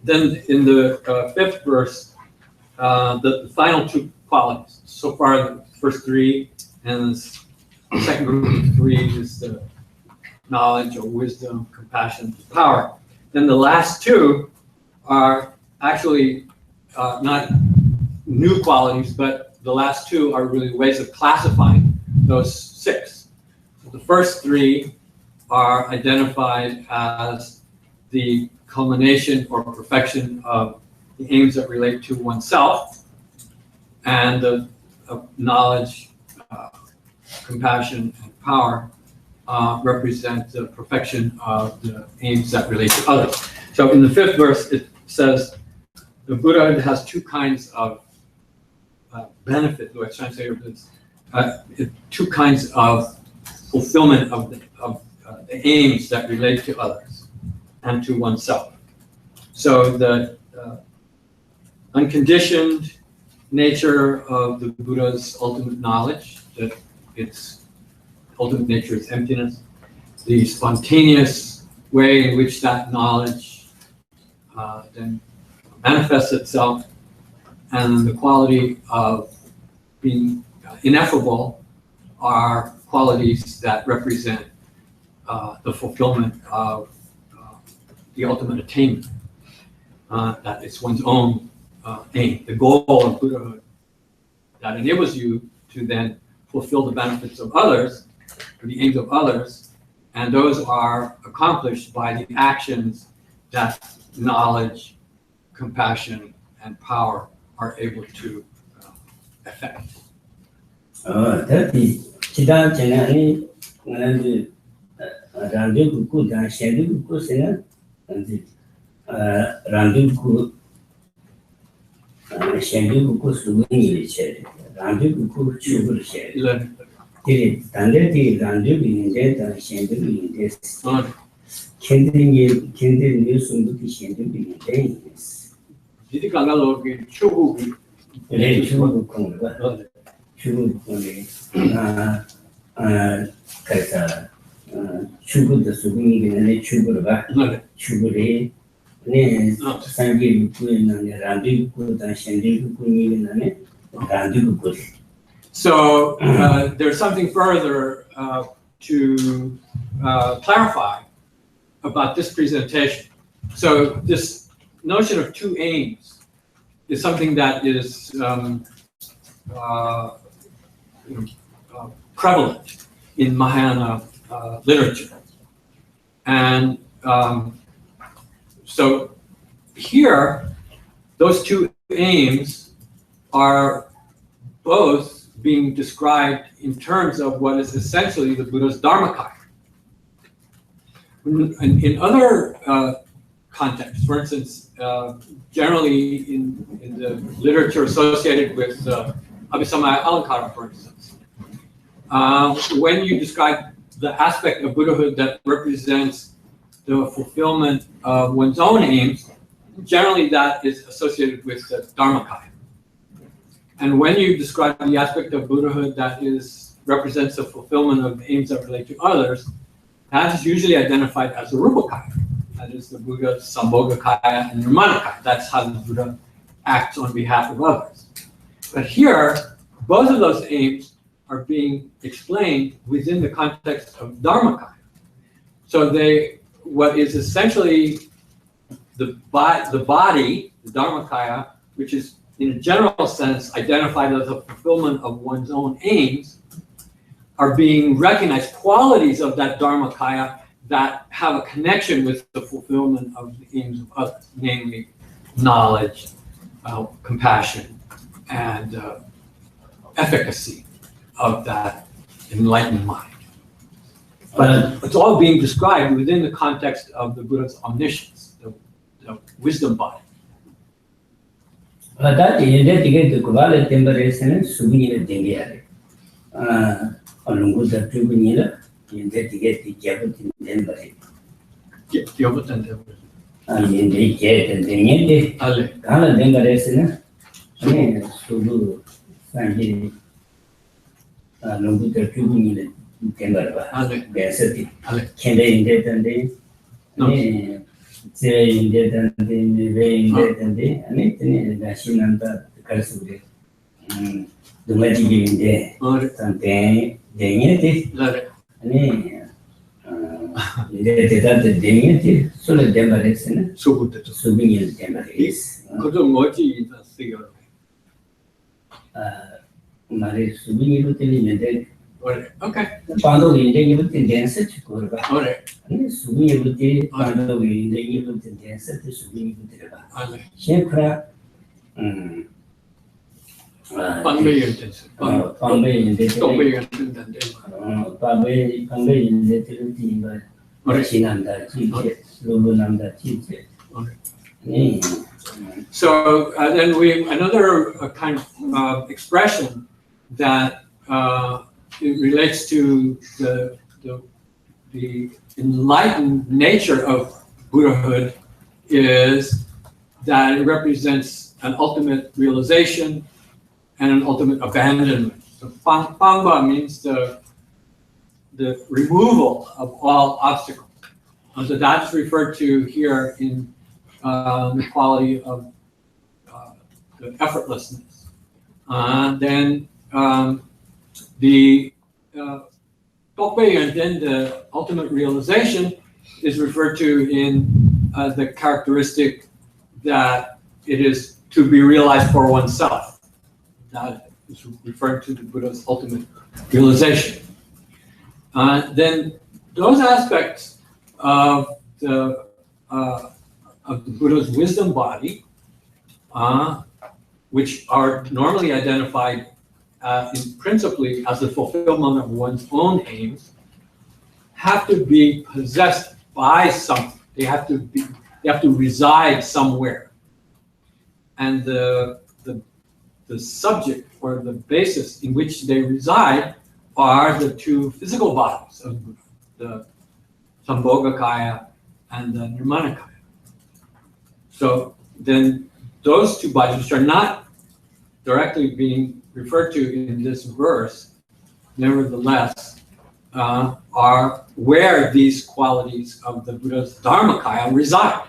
Then in the fifth verse, the final two qualities. So far, the first three, and the second group of three is the knowledge or wisdom, compassion, power. Then the last two are actually not new qualities, but the last two are really ways of classifying those six. So the first three are identified as the culmination or perfection of the aims that relate to oneself, and the knowledge, compassion, and power represent the perfection of the aims that relate to others. So in the fifth verse, it says the Buddha has two kinds of benefit, the way I translate it, two kinds of fulfillment of the aims that relate to others and to oneself. So the unconditioned nature of the Buddha's ultimate knowledge, that its ultimate nature is emptiness, the spontaneous way in which that knowledge then manifests itself, and the quality of being ineffable are qualities that represent the fulfillment of the ultimate attainment. That it's one's own aim, the goal of Buddhahood that enables you to then fulfill the benefits of others the aims of others, and those are accomplished by the actions that knowledge, compassion, and power are able to affect. That is, Chida Chenani, Randu Kuku, Dan Shendu Kusina, and Randu Kuku, Shendu Kusuni, Randu Kuku, Chubu Shed. Tandeti, Randu in death, and Shendu in death. Kending news on the Shendu in days. Did you come along with Chubu? Chubu, Kasa, Chubu the Subing and the Chuburba, Chubure, Sangi Kuin and Randu Kut and Shendi Kuin and Randu Kut. So there's something further to clarify about this presentation. So this notion of two aims is something that is prevalent in Mahayana literature. And so here, those two aims are both being described in terms of what is essentially the Buddha's Dharmakaya. In other contexts, for instance, generally in the literature associated with Abhisamaya Alankara, for instance, when you describe the aspect of Buddhahood that represents the fulfillment of one's own aims, generally that is associated with the Dharmakaya. And when you describe the aspect of Buddhahood that represents the fulfillment of aims that relate to others, that is usually identified as the Rupakaya. That is the Buddha's Sambhogakaya and Nirmanakaya. That's how the Buddha acts on behalf of others. But here, both of those aims are being explained within the context of Dharmakaya. So what is essentially the body, the Dharmakaya, which is in a general sense identified as the fulfillment of one's own aims, are being recognized, qualities of that Dharmakaya that have a connection with the fulfillment of the aims of others, namely knowledge, compassion, and efficacy of that enlightened mind. But it's all being described within the context of the Buddha's omniscience, the wisdom body. That is the Kuala Temperation, Subini Dingia. Along the Tribunilla, in that to get the Jabot in Denver. Jabot and Denver. And in the jet and the Yende, Kala Dengaresina, Sulu, Sanji, along the Tribunilla, Denver, Gassati, Kende in that and day, say in that and then the way in that and day, and it in the Shinanta, the Karsuri, the magic in there, something, Daniel, and the Daniel, so the Demarison, so good to Subin Demaris. Could you mochi in the figure? Marie Subin, okay. Pando in the event in dancer to Kurba. Subin, Pando in the event in dancer to Subin. Shekra. Pambe in the So then another kind of expression that it relates to the enlightened nature of Buddhahood is that it represents an ultimate realization and an ultimate abandonment. So Pangba means the removal of all obstacles. So that's referred to here in the quality of the effortlessness. Then the Tokpe and then the ultimate realization is referred to in the characteristic that it is to be realized for oneself. That is referring to the Buddha's ultimate realization. then those aspects of the Buddha's wisdom body, which are normally identified principally as the fulfillment of one's own aims, have to be possessed by something. They have to reside somewhere, and the subject or the basis in which they reside are the two physical bodies of Buddha, the Sambhogakaya and the Nirmanakaya. So then those two bodies, which are not directly being referred to in this verse, nevertheless, are where these qualities of the Buddha's Dharmakaya reside.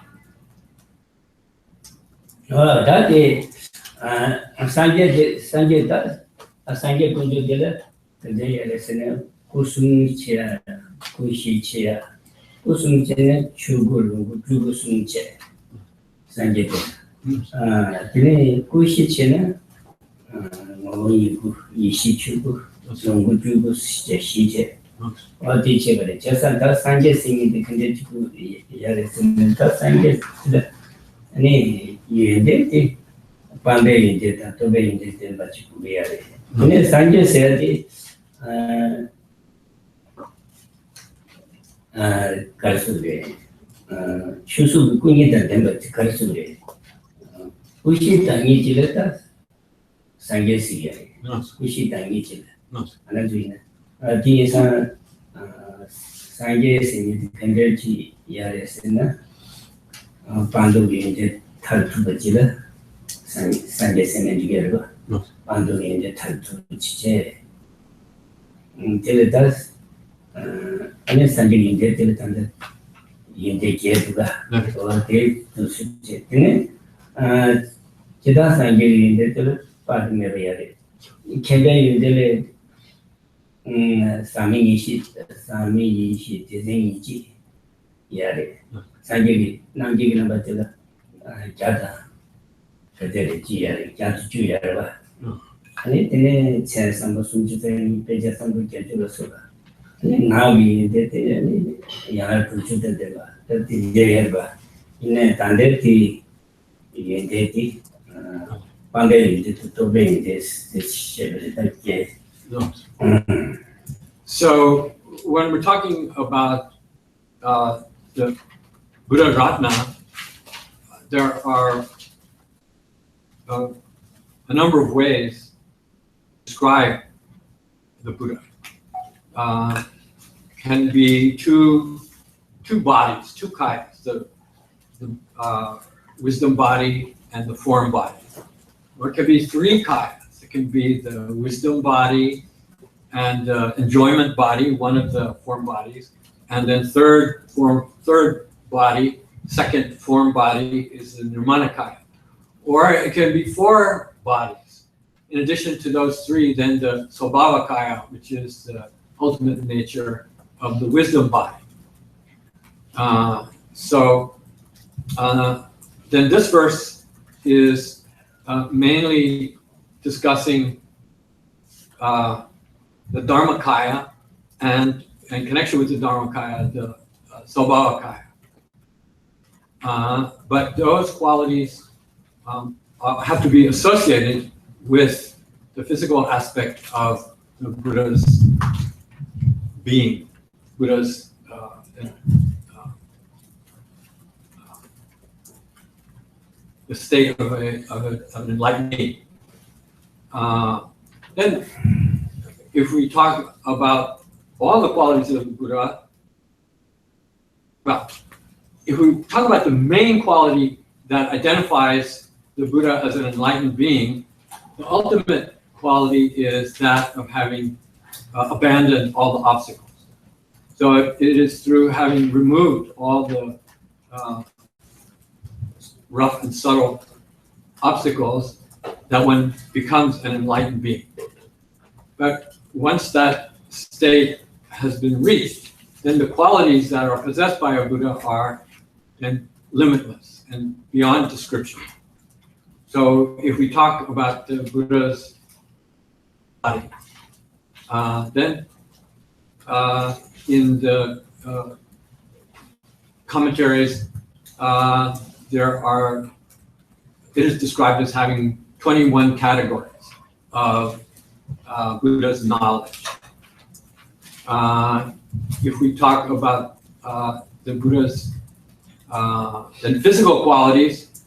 That is Sanjay Kunjugila, the day listener, Kusum Chia, Kushi Chia, Kusum Chia, Chuguru, Jugusum Chia, Sanjay. Kushi Chia, Yishi Chugu, Longu Jugus, Shije. Or teacher, just as Sanjay singing the condition, Yarison, Sanjay, any you did Pande did that to be in the Bachipuria. Sanjay said, Karsure, Shusu Kuni than them, but Karsure. Pushi Tangi Chilata, Sanjay Sia, Pushi Tangi Chilla, Anadrina. Sanjay singing the condition, Yaresina, Pandu in the Taltu Bajilla, Sanjay singing together, Pandu in the Taltu Chiche. Until it does, and Sanjay in the Teletan in the Jetuga, or they to Suche. Jeda Sanjay in the Telepan, Kega in the Sami Yishi, Dizinji, Yare, Sanjay, Nangi Nabatilla, Jada, Federici, Jatu Yarva. And it says some Sunjay, Peja Sambu Jatula. Now we did Yara to shoot the Deva, that is Jerba. In a Tandeti, Yendeti, Pandeli to obey this shape. So when we're talking about the Buddha Ratna, there are a number of ways to describe the Buddha. Can be two bodies, two kayas, the wisdom body and the form body. Or it can be three kayas. It can be the wisdom body and the enjoyment body, one of the form bodies, and then third body, second form body is the Nirmanakaya. Or it can be four bodies. In addition to those three, then the Svabhavakaya, which is the ultimate nature of the wisdom body. Then this verse is mainly discussing the Dharmakaya and in connection with the Dharmakaya, the Svabhavakaya. But those qualities have to be associated with the physical aspect of the Buddha's being, Buddha's the state of an enlightened being. Then, if we talk about all the qualities of the Buddha, well, if we talk about the main quality that identifies the Buddha as an enlightened being, the ultimate quality is that of having abandoned all the obstacles. So it is through having removed all the rough and subtle obstacles that one becomes an enlightened being. But once that state has been reached, then the qualities that are possessed by a Buddha are then limitless and beyond description. So if we talk about the Buddha's body, then in the commentaries, it is described as having 21 categories of Buddha's knowledge. If we talk about the Buddha's the physical qualities,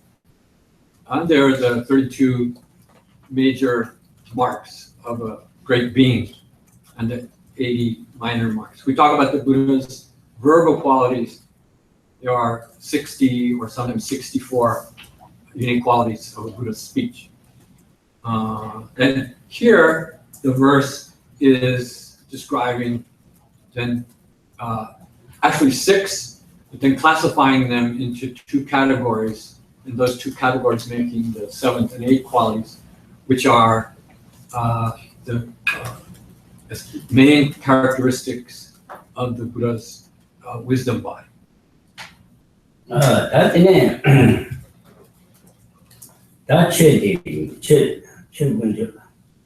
there are the 32 major marks of a great being and the 80 minor marks. We talk about the Buddha's verbal qualities. There are 60 or sometimes 64 unique qualities of a Buddha's speech. And here, the verse is describing then actually 6, but then classifying them into 2 categories, and those 2 categories making the 7th and 8th qualities, which are the main characteristics of the Buddha's wisdom body. That's it. That's it. That's it.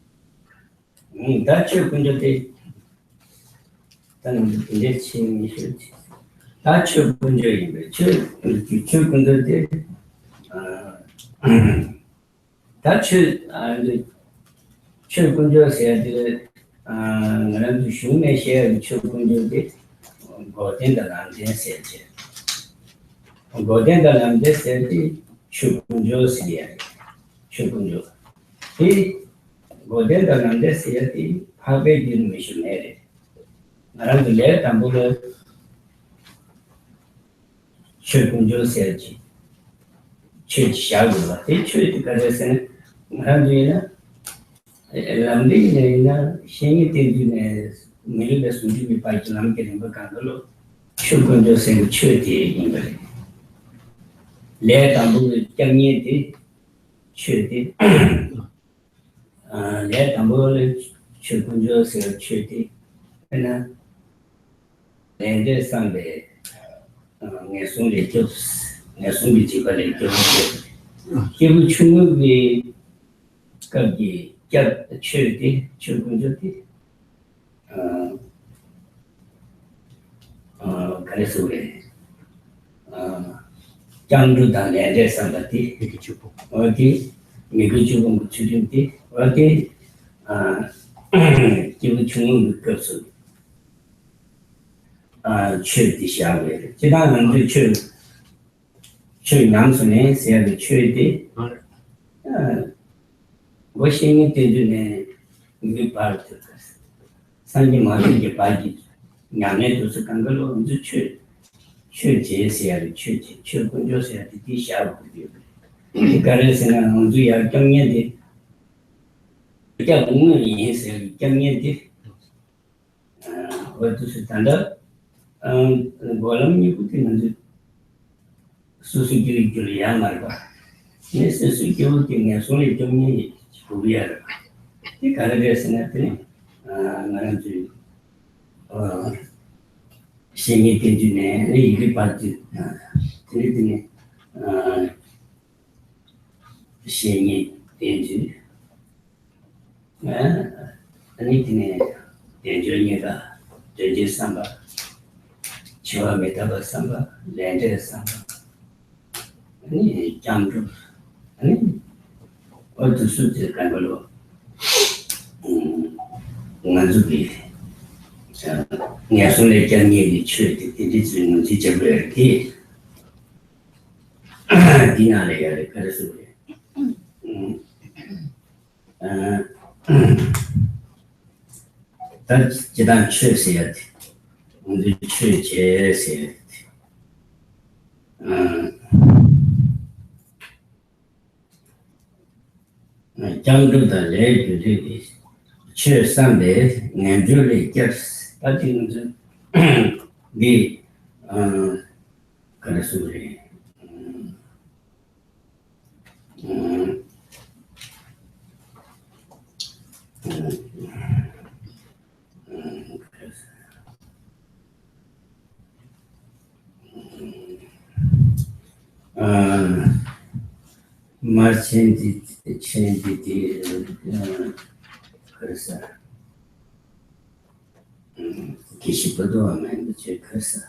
기시보도와 만드지 커서.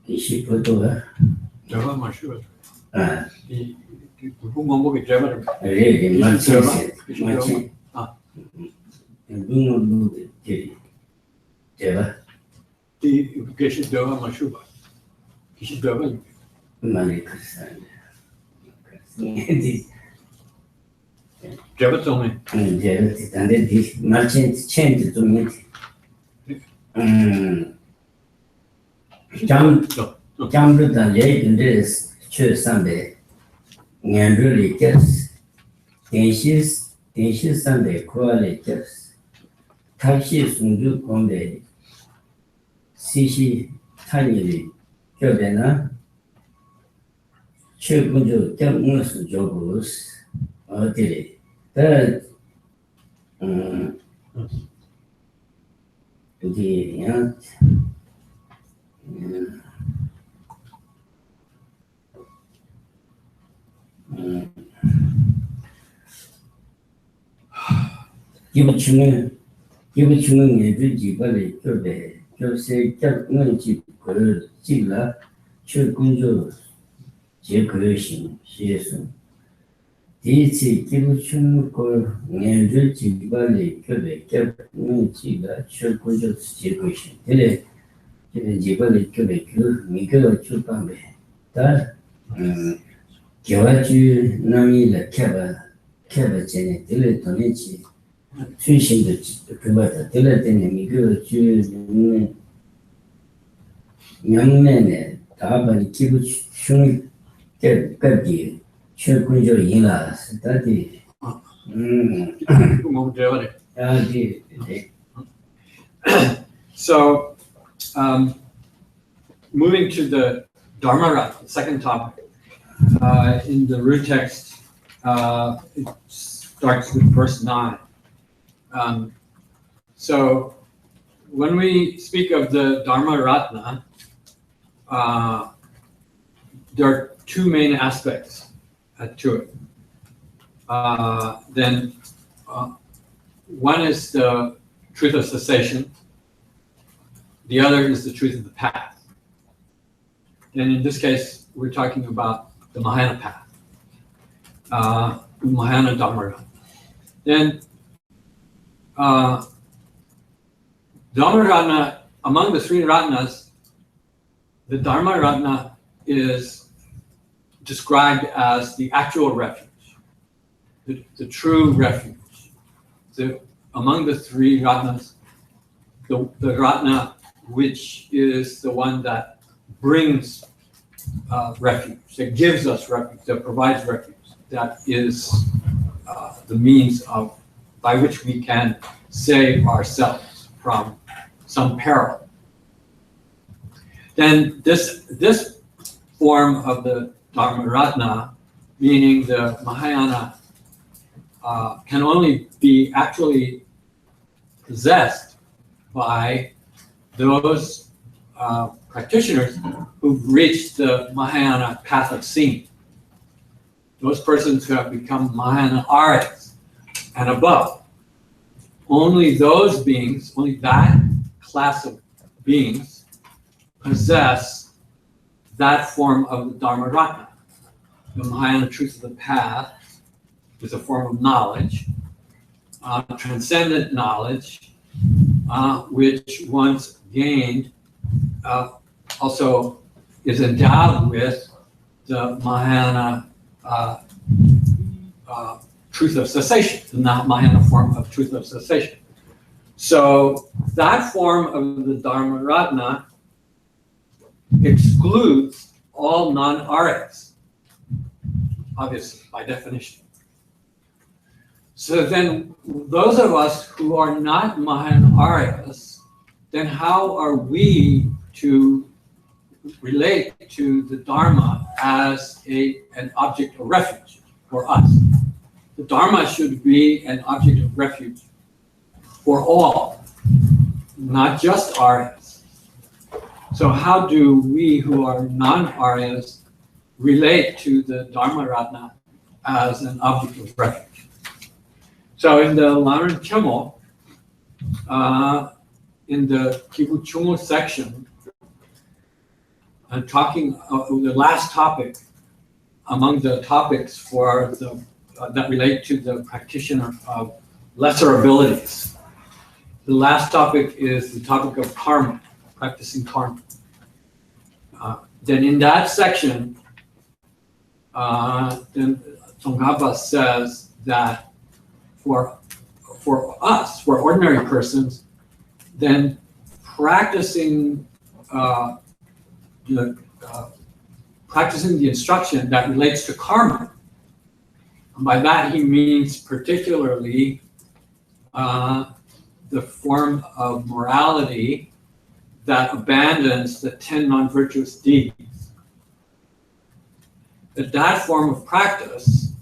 기시보도와. Java Mashu. 아. 이 문법이 Java. 예, 맞지. 아. 문법이 Java. 이 기시 Java Mashu. 기시 Java. 많이 커서. Java only. Java, 근데 이 맞지 chen 좀 잠르다 얘기인데 최선배 년들이겠어 대시선배 코알이겠어 다시 순주 공대 시시 탄일이 교대나 최근주 때문에 조부스 어디리 어디야 기부치는 애들 집안에 교대 교세 짝는 집 그를 찔라 최근주 제그레신 시에서 디치 기부치는 걸 애들 집안에 교대 짝는 집라 최근주 제그레신 근데 집안에 교대 그 미겨 출판에 다 교화주 남이라 캐바 전에 들을 돈이지 출신도 그거다 들을 때는 이거 주는 명내에 다반이 기부 흉 깨끗이 최근조 인라 스타디 뭐 되어래. So moving to the Dharma, second topic. In the root text, it starts with verse 9. So when we speak of the Dharma Ratna, there are two main aspects to it. Then one is the truth of cessation, the other is the truth of the path. And in this case, we're talking about the Mahayana path, Mahayana Dharma. Then Dharma Ratna, among the three Ratnas, the Dharma Ratna is described as the actual refuge, the true refuge. Among the three Ratnas, the Ratna which is the one that brings refuge, that gives us refuge, that provides refuge, that is the means by which we can save ourselves from some peril. Then this form of the Dharma Ratna, meaning the Mahayana, can only be actually possessed by those practitioners who've reached the Mahayana path of seeing. Those persons who have become Mahayana Aryas and above. Only those beings, only that class of beings possess that form of the Dharma Ratna. The Mahayana truth of the path is a form of knowledge, transcendent knowledge, which once gained also is endowed with the Mahayana truth of cessation, the Mahayana form of truth of cessation. So that form of the Dharma Ratna excludes all non-Aryas, obviously, by definition. So then those of us who are not Mahayana Aryas, then how are we to relate to the Dharma as an object of refuge for us? The Dharma should be an object of refuge for all, not just Aryas. So how do we who are non-Aryas relate to the Dharma Ratna as an object of refuge? So in the Laran Chemo, in the Kibuchungo section, talking the last topic among the topics for the that relate to the practitioner of lesser abilities. The last topic is the topic of karma, practicing karma. Then in that section, then Tsongkhapa says that for us, for ordinary persons, then practicing practicing the instruction that relates to karma. And by that he means particularly the form of morality that abandons the 10 non-virtuous deeds. That form of practice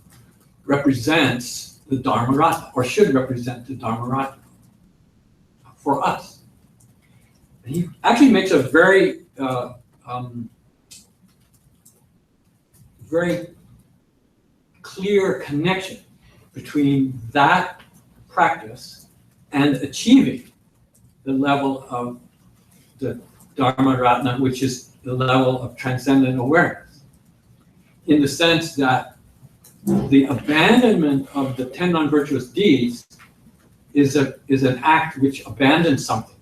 represents the Dharma-ratna, or should represent the Dharma-ratna for us. And he actually makes a very very clear connection between that practice and achieving the level of the Dharma-ratna, which is the level of transcendent awareness, in the sense that the abandonment of the 10 non-virtuous deeds is an act which abandons something,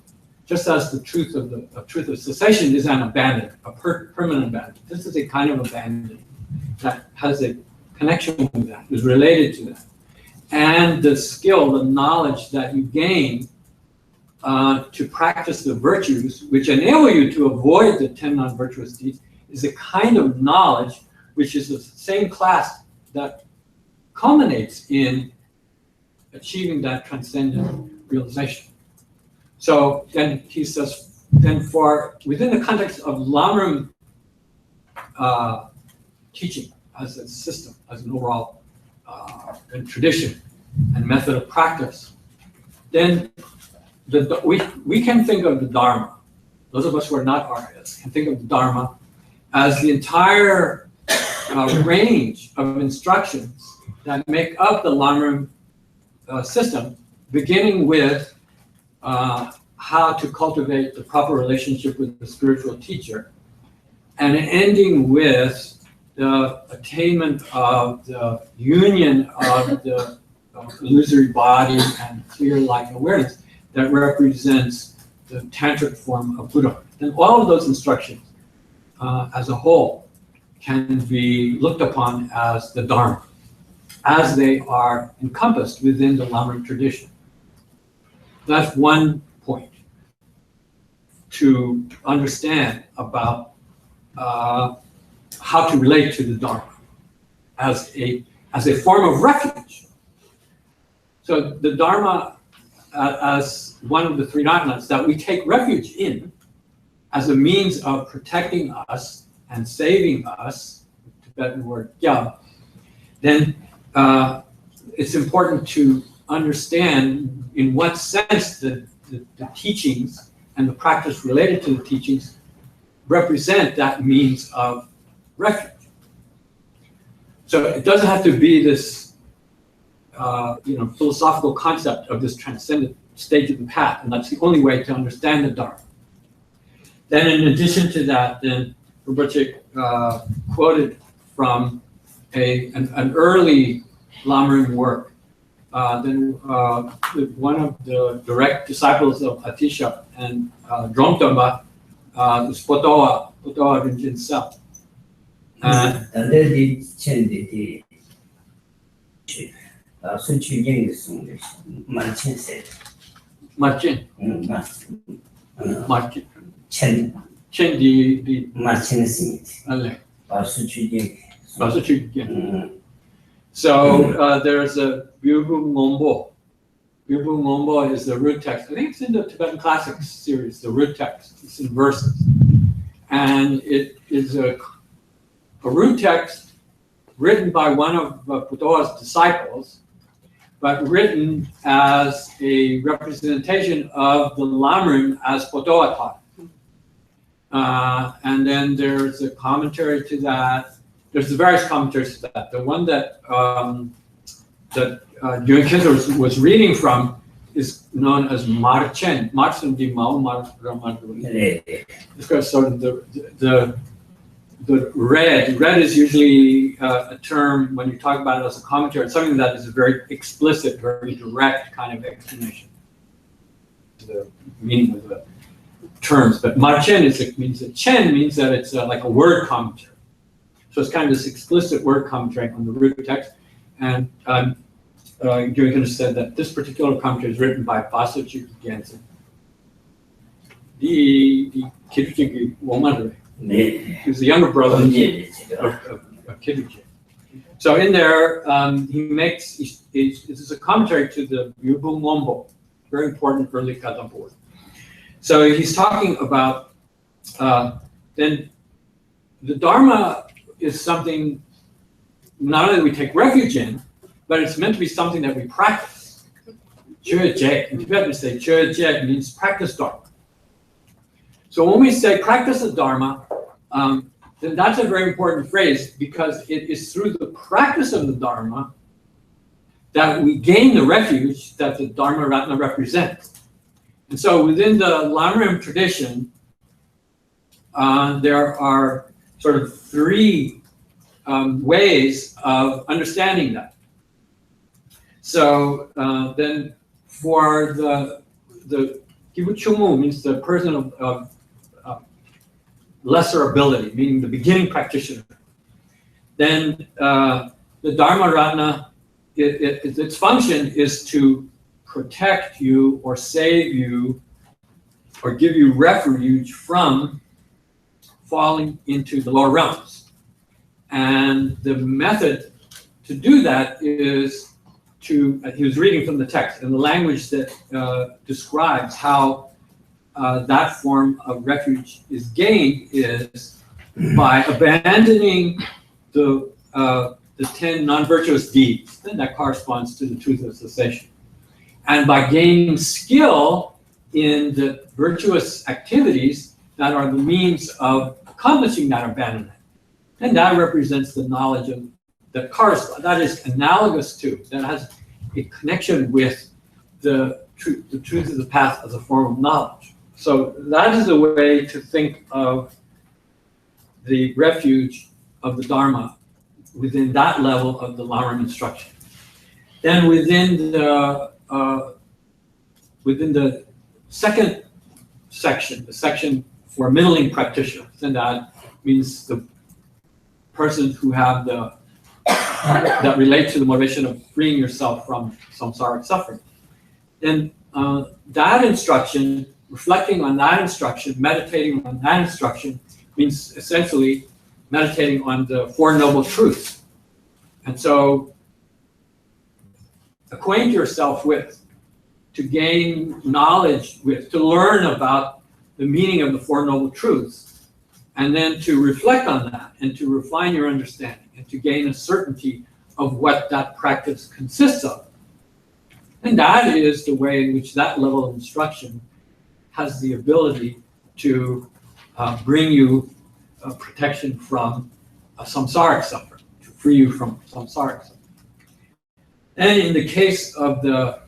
just as the truth of cessation is an abandonment, a permanent abandonment. This is a kind of abandonment that has a connection with that, is related to that. And the skill, the knowledge that you gain to practice the virtues, which enable you to avoid the 10 non-virtuous deeds, is a kind of knowledge which is the same class that culminates in achieving that transcendent realization. So then he says, then for within the context of Lamrim teaching as a system, as an overall tradition and method of practice, then we can think of the Dharma. Those of us who are not Aryas can think of the Dharma as the entire range of instructions that make up the Lamrim system, beginning with how to cultivate the proper relationship with the spiritual teacher, and ending with the attainment of the union of the illusory body and clear light awareness that represents the tantric form of Buddha. And all of those instructions as a whole can be looked upon as the Dharma, as they are encompassed within the Lamrim tradition. That's one point to understand about how to relate to the Dharma as a form of refuge. So the Dharma as one of the three ratnas that we take refuge in as a means of protecting us and saving us, the Tibetan word gyumed, then it's important to understand in what sense the teachings and the practice related to the teachings represent that means of refuge. So it doesn't have to be this philosophical concept of this transcendent stage of the path, and that's the only way to understand the Dharma. Then in addition to that, then Rinpoche quoted from an early Lamrim work. Then one of the direct disciples of Atisha and Dromtamba is Potoa Rinjin Sel. Chen di So there's a Byubu Ngombo. Byubu Ngombo is the root text. I think it's in the Tibetan Classics series, the root text. It's in verses. And it is a root text written by one of Potoa's disciples, but written as a representation of the Lamrim as Potoa taught. And then there's a commentary to that. There's various commentaries to that. The one that Khensur was reading from is known as mar chen. Marsun di mao mar ramaduri. Because sort of the red is usually a term when you talk about it as a commentary. It's something that is a very explicit, very direct kind of explanation. The meaning of the terms, but marchen means that chen means that it's like a word commentary. So it's kind of this explicit word commentary on the root text. And Gyumed said that this particular commentary is written by Basachi Gensen. The Kiruji Womadre. He was the younger brother of Kiruji. So in there, he makes this is a commentary to the Yubung Wombo, very important early Kadampa work. So he's talking about then the Dharma is something not only we take refuge in, but it's meant to be something that we practice. Chöje, in Tibetan we say chöje means practice Dharma. So when we say practice the Dharma, then that's a very important phrase because it is through the practice of the Dharma that we gain the refuge that the Dharma Ratna represents. And so within the Lamrim tradition, there are sort of three ways of understanding that. So then for the Kibuchumu means the person of lesser ability, meaning the beginning practitioner. Then the Dharma Ratna, its function is to protect you or save you or give you refuge from falling into the lower realms. And the method to do that is to, he was reading from the text, and the language that describes how that form of refuge is gained is by abandoning the 10 non-virtuous deeds. Then that corresponds to the truth of cessation. And by gaining skill in the virtuous activities that are the means of accomplishing that abandonment. And that represents the knowledge of that corresponds, that is analogous to, that has a connection with the truth of the path as a form of knowledge. So that is a way to think of the refuge of the Dharma within that level of the Lamrim instruction. Then within the second section, the section for middling practitioners, and that means the persons who have that relate to the motivation of freeing yourself from samsaric suffering. Then that instruction, reflecting on that instruction, meditating on that instruction, means essentially meditating on the Four Noble Truths. And so acquaint yourself with, to gain knowledge with, to learn about the meaning of the Four Noble Truths, and then to reflect on that and to refine your understanding and to gain a certainty of what that practice consists of. And that is the way in which that level of instruction has the ability to bring you protection from samsaric suffering, to free you from samsaric suffering. And in the case of the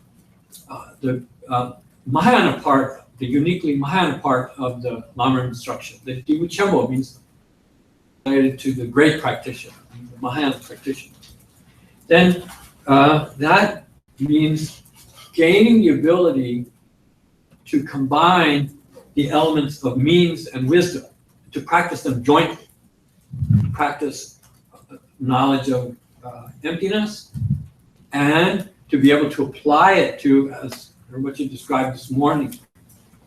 Mahayana part, the uniquely Mahayana part of the Lamrim instruction, the Divuchembo means related to the great practitioner, the Mahayana practitioner. Then that means gaining the ability to combine the elements of means and wisdom, to practice them jointly, to practice knowledge of emptiness, and to be able to apply it to, as Rinpoche described this morning,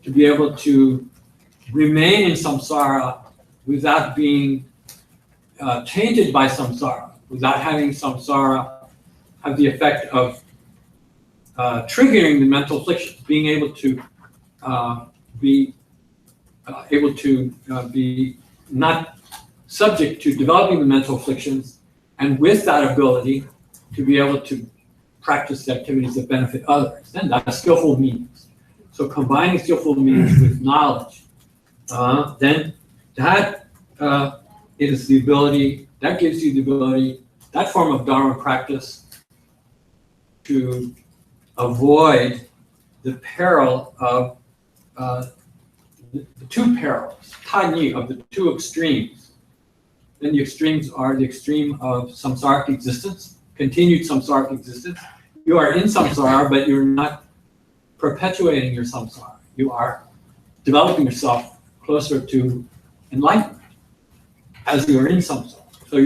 to be able to remain in samsara without being tainted by samsara, without having samsara have the effect of triggering the mental afflictions, being able to be not subject to developing the mental afflictions, and with that ability to be able to practice the activities that benefit others. And that's skillful means. So combining skillful means with knowledge, then that is the ability, that gives you the ability, that form of Dharma practice, to avoid the peril of the two perils, tani, of the two extremes. Then the extremes are the extreme of samsaric existence, continued samsaric existence. You are in samsara, but you're not perpetuating your samsara. You are developing yourself closer to enlightenment as you are in samsara. So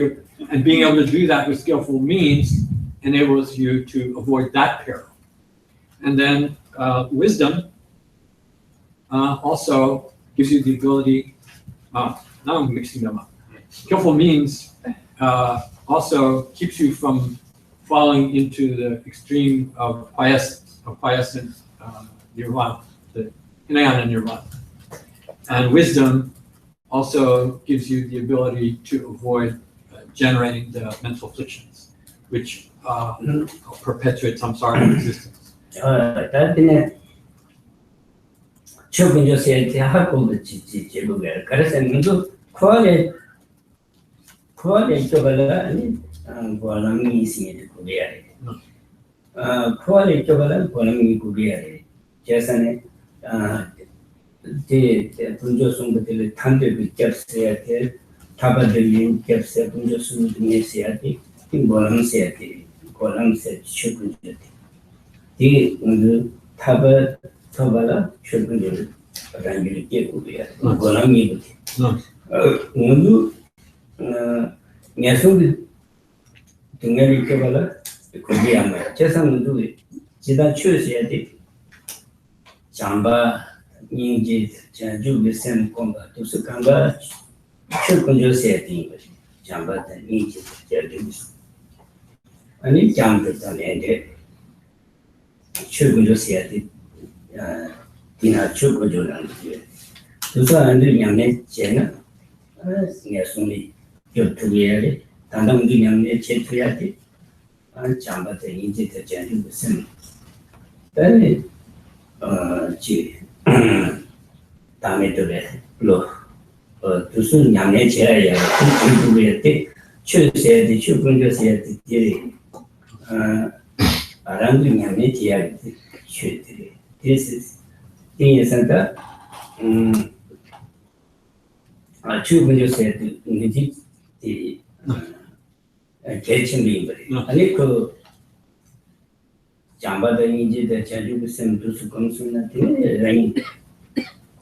and being able to do that with skillful means enables you to avoid that peril. And then wisdom also gives you the ability, now I'm mixing them up. Skillful means also keeps you from falling into the extreme of quiescent nirvana, the Hinayana nirvana. And wisdom also gives you the ability to avoid generating the mental afflictions, which perpetuate samsara existence. Jampa, Ling, Gyumed, Komba, to Sukamba, Chukunjo setting, Jampa, and Ling, and it jumped on the Chukunjo setting, Tina Chukunjo, to so under Yamet Chena, yes, only your two years, Tandam Yamet Chetriati, and Jampa, the Ling, the Jan, the same. Then Dametore, Lo, to soon Yametia, Chuse, the Chukunjo said, around Yametia, this is in Santa. Chukunjo said, the catching me, Jampa the Inji, the Chadu sent to Sukumsuna, rain.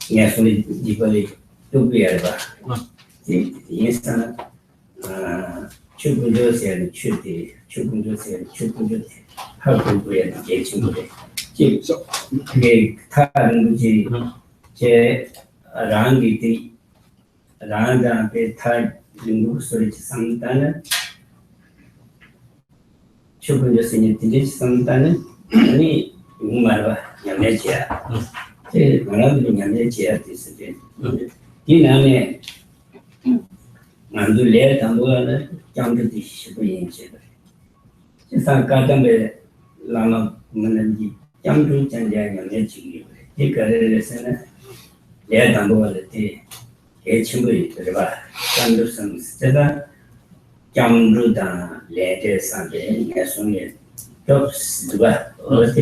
Yes, only deeply to be ever. Yes, Chukunjo said, Chukunjo said, Chukunjo, how to be a catching. So, the Taranji, Rangi, Randa, the third linguistic Santana. Chukunjo said, this Santana. Any Umara Yametia, another Yametia discipline. Dinane Mandule Tambula, Jampa Shibuin Chiller. Just a Katambe Lama Manandi, Jampu Chanja Yamechi, take a lesson, Lea Tambula, the Hmui, the River, Sanderson, Stella, Jamruda, later Sunday, as soon as. Jobs, or the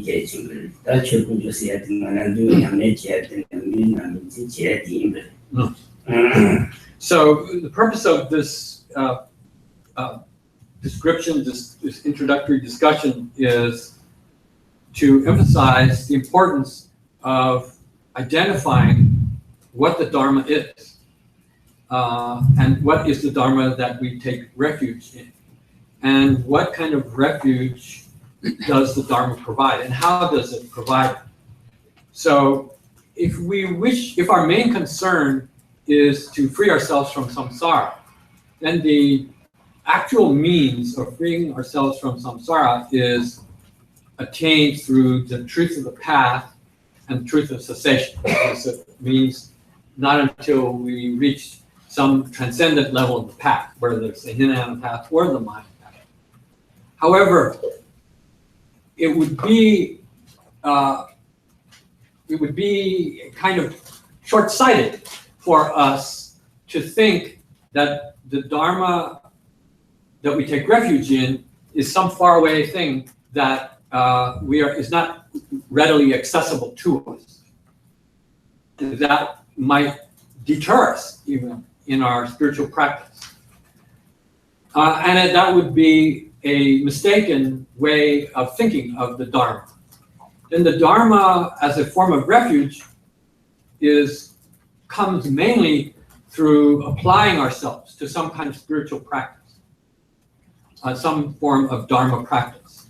catching. That you could just see at Manadu, Yametia, and So, the purpose of this description, this introductory discussion, is to emphasize the importance of identifying what the Dharma is and what is the Dharma that we take refuge in. And what kind of refuge does the Dharma provide, and how does it provide it? So, if our main concern is to free ourselves from samsara, then the actual means of freeing ourselves from samsara is attained through the truth of the path and truth of cessation. So it means not until we reach some transcendent level of the path, whether it's the Hinayana path or the Mahayana. However, it would be kind of short-sighted for us to think that the Dharma that we take refuge in is some faraway thing that is not readily accessible to us. That might deter us even in our spiritual practice. And that would be a mistaken way of thinking of the Dharma. Then the Dharma as a form of refuge comes mainly through applying ourselves to some kind of spiritual practice, some form of Dharma practice.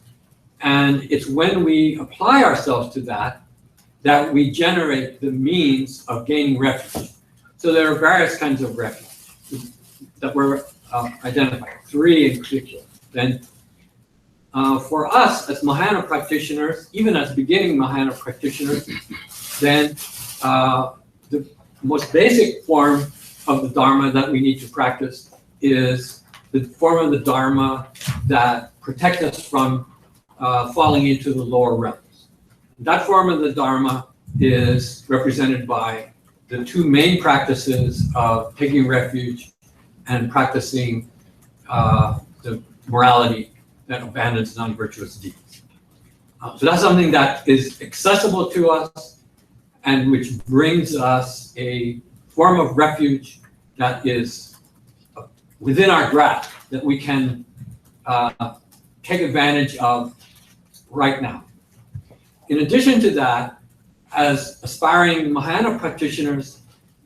And it's when we apply ourselves to that we generate the means of gaining refuge. So there are various kinds of refuge that were identified, 3 in particular. Then for us as Mahayana practitioners, even as beginning Mahayana practitioners, then the most basic form of the Dharma that we need to practice is the form of the Dharma that protects us from falling into the lower realms. That form of the Dharma is represented by the 2 main practices of taking refuge and practicing the morality that abandons non-virtuous deeds. So that's something that is accessible to us and which brings us a form of refuge that is within our grasp, that we can take advantage of right now. In addition to that, as aspiring Mahayana practitioners,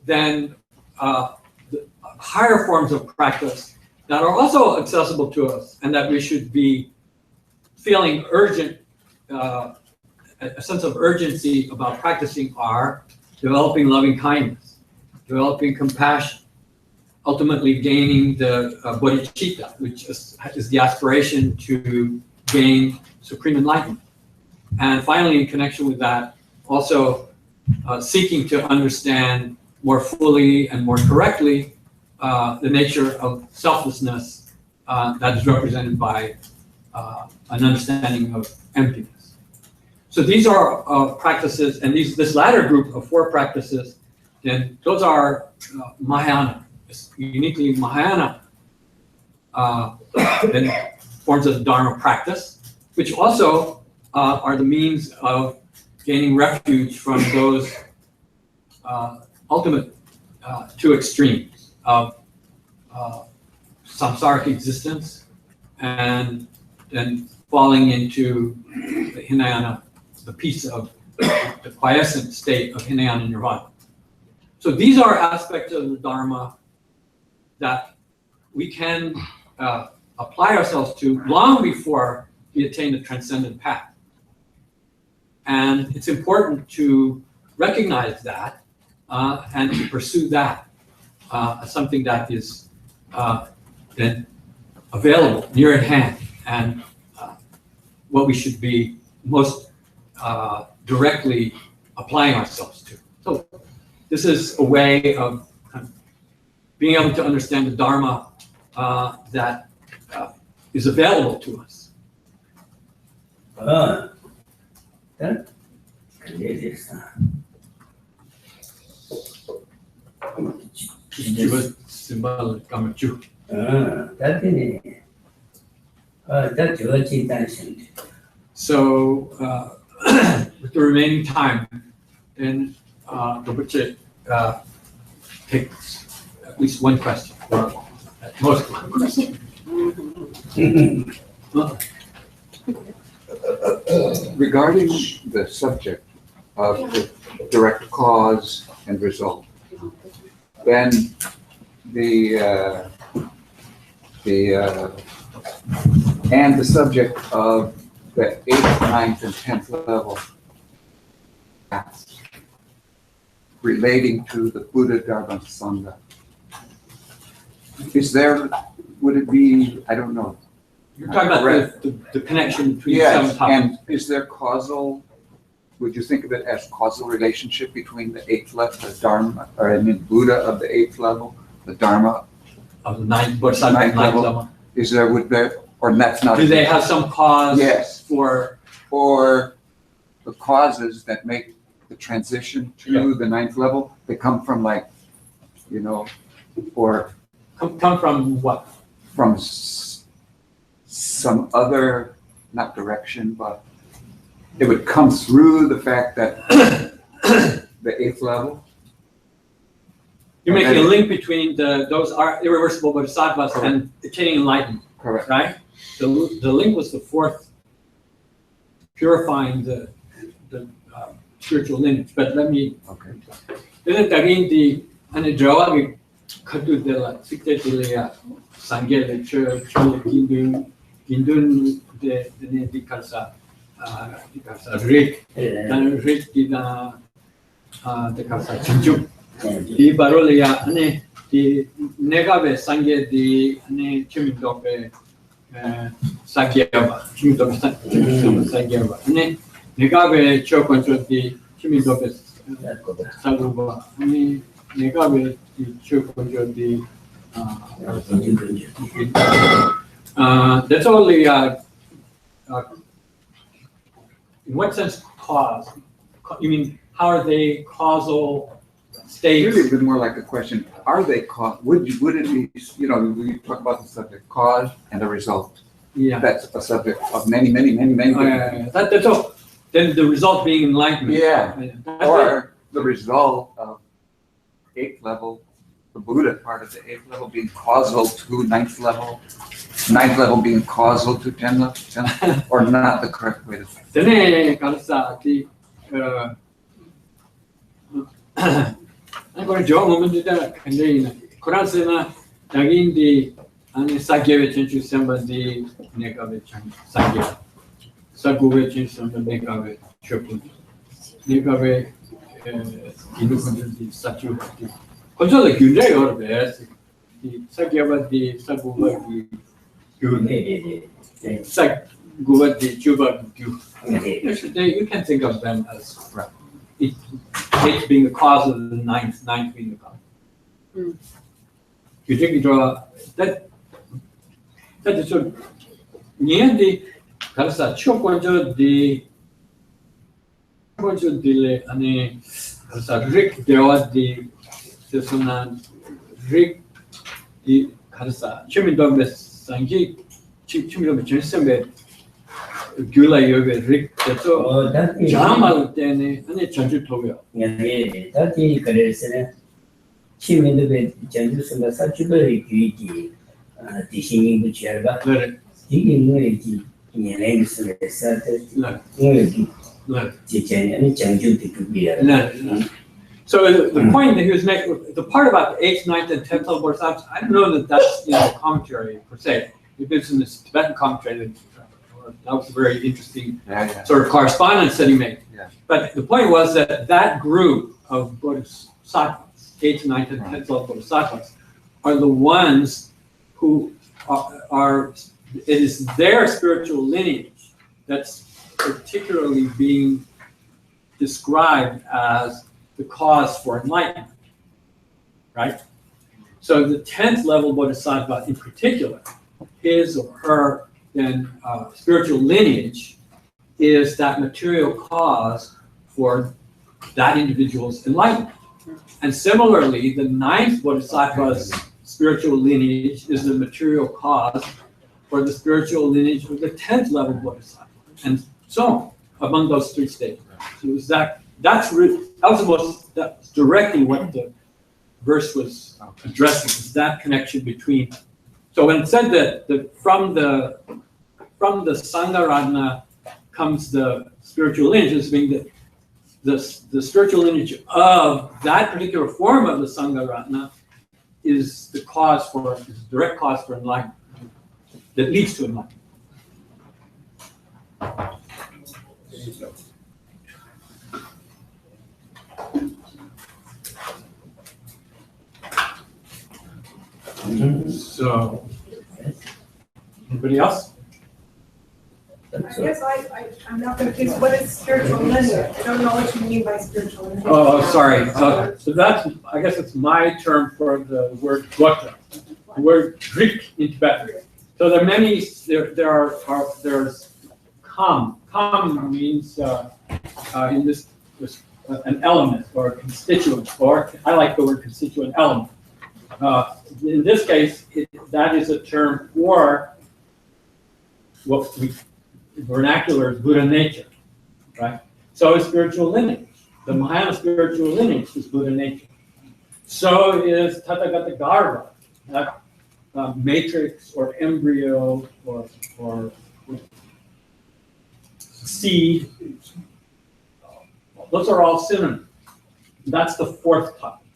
then the higher forms of practice that are also accessible to us and that we should be feeling urgent, a sense of urgency about practicing are developing loving kindness, developing compassion, ultimately gaining the bodhicitta, which is the aspiration to gain supreme enlightenment. And finally, in connection with that, also seeking to understand more fully and more correctly the nature of selflessness that is represented by an understanding of emptiness. So these are practices, and this latter group of 4 practices, then those are Mahayana, uniquely Mahayana then forms of the Dharma practice, which also are the means of gaining refuge from those ultimate 2 extremes of samsaric existence and then falling into the Hinayana, the peace of the quiescent state of Hinayana Nirvana. So these are aspects of the Dharma that we can apply ourselves to long before we attain the transcendent path. And it's important to recognize that and to pursue that as something that is then available, near at hand, and what we should be most directly applying ourselves to. So this is a way of being able to understand the Dharma that is available to us. That is So with the remaining time, then Rinpoche takes at least one question, or at most one question. Regarding the subject of the direct cause and result, then the subject of the 8th, 9th, and 10th level relating to the Buddha Dharma Sangha. Would it be, I don't know. You're talking about the connection between the 7 topics. And is there would you think of it as causal relationship between the 8th level, the Dharma, or I mean Buddha of the 8th level, the Dharma of the 9th, Bodhisattva 9th level? Is there, or that's not? Do they have some cause? Yes. Or the causes that make the transition to the 9th level? They come from or come from what? From some other, not direction, but it would come through the fact that the 8th level. You're making a link between those are irreversible bodhisattvas and attaining enlightenment. Correct. Right? The link was the 4th, purifying the spiritual lineage. But let me. Okay. Then again, the anidrawagi kadu de la siktelia sangele chole gindun de karsa rik dan rik di da de karsa chinju di barolia ane di negabe sange di ane chimidobe sagyava chimidobe sagyava ane negabe chokoncho di chimidobe saguba ane negabe di chokoncho di that's only in what sense cause? You mean how are they causal states? Really, been more like a question: are they cause? Would it be? You know, we talk about the subject cause and the result. Yeah, that's a subject of many. That's all. Then the result being enlightenment. Yeah, or the result of 8th level, the Buddha part of the 8th level being causal to 9th level. 9th level being causal to 10th level, or not the correct way to think. Then kalsa I'm going to join them into Quran sena dagin di ane sagyave chenchu samba di negave sagya saguve chenchu samba negave chopun negave inukundu di sachu di konso the gyude or bes di sagyava di saguva di gyude saguva di chuba gyu. You can think of them as it being the cause of the ninth being the cause. You think you draw that is so near the Kalsa Chokonjo the le ane Kalsa Rick there was the Sunan Rick the Kalsa Chimidom Sangi Chimidom Chensembe Gula Yoga Rick that's all Jampa then ane Chanju Tobio. Yeah, that is correct. She made the changes in the such a very greedy teaching which are got digging in names and started teaching and change to be. So the point that he was making, the part about the 8th, 9th, and 10th level bodhisattvas, I don't know that that's in the commentary per se. If it's in the Tibetan commentary, that was a very interesting sort of correspondence that he made. Yeah. But the point was that that group of bodhisattvas, 8th, 9th, and 10th level bodhisattvas, are the ones who are it is their spiritual lineage that's particularly being described as the cause for enlightenment, right? So the 10th level bodhisattva in particular, his or her then spiritual lineage is that material cause for that individual's enlightenment. And similarly, the 9th bodhisattva's spiritual lineage is the material cause for the spiritual lineage of the 10th level bodhisattva, and so on, among those 3 states. So it was that's directly what the verse was addressing, is that connection between. So when it said that from the Sangha comes the spiritual lineage, meaning that the spiritual lineage of that particular form of the Sangha is the cause for, is the direct cause for enlightenment, that leads to enlightenment. So, anybody else? I guess I'm not confused. What is spiritual lineage? I don't know what you mean by spiritual lineage. Oh, sorry. So that's, I guess it's my term for the word gotram, the word Greek in Tibetan. So there are many, there's kam. Kam means in this an element or a constituent, or I like the word constituent element. In this case, that is a term for what we vernacular is Buddha nature. right? So is spiritual lineage. The Mahayana spiritual lineage is Buddha nature. So is Tathagata Garbha, that matrix or embryo or seed. Those are all synonyms. That's the fourth topic.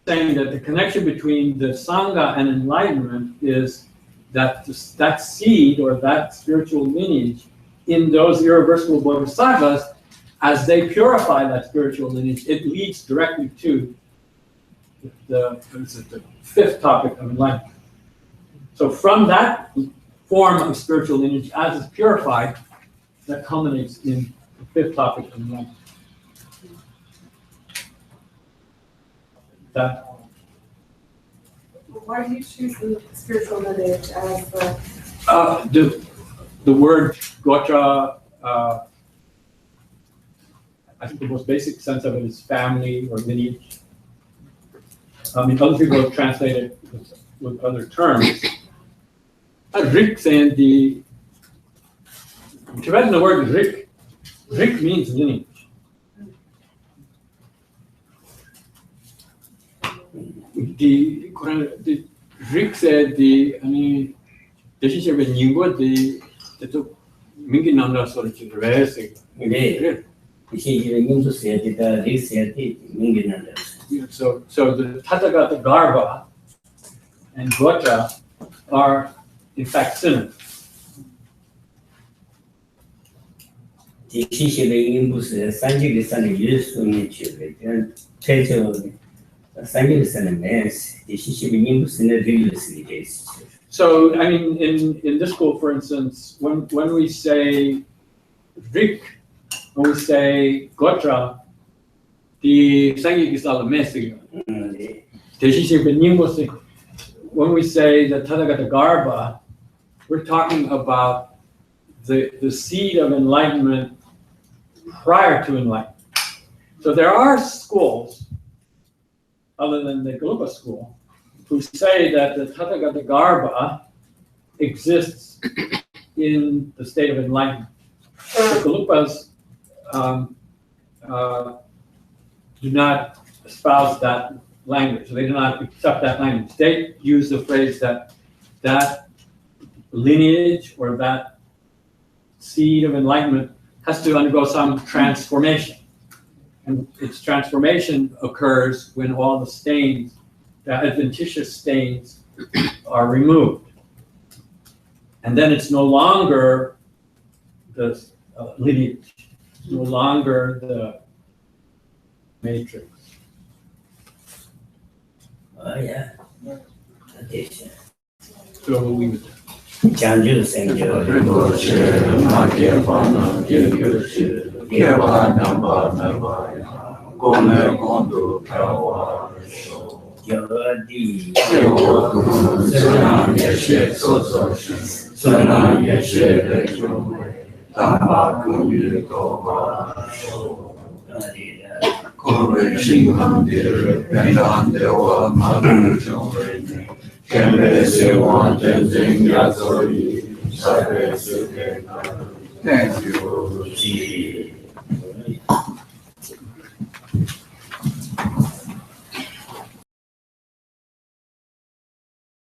Saying that the connection between the Sangha and enlightenment is that that seed or that spiritual lineage in those irreversible bodhisattvas, as they purify that spiritual lineage, it leads directly to the fifth topic of enlightenment. So from that form of spiritual lineage, as it's purified, that culminates in the fifth topic of enlightenment. That. Why do you choose the spiritual lineage as the word gotra, I think the most basic sense of it is family or lineage. Other people have translated it with other terms. Rik saying in Tibetan, the word Rik means lineage. The Rik said the relationship with Nyingbo, the Mingi Nanda sort of rest. So the Tathagata Garbha and Gotra are in fact synonyms. So, I mean, in this school, for instance, when we say Rik, when we say Gotra, the Sangha is all messy. When we say the Tathagata Garbha, we're talking about the seed of enlightenment prior to enlightenment. So there are schools, other than the Gelugpa school, who say that the Tathagata Garbha exists in the state of enlightenment. The Gelugpas do not espouse that language. They do not accept that language. They use the phrase that lineage or that seed of enlightenment has to undergo some transformation. And its transformation occurs when all the stains, the adventitious stains, are removed. And then it's no longer the lineage, it's no longer the matrix. Oh, yeah. Okay. So we'll leave it there. Chanju Senjo. Thank you.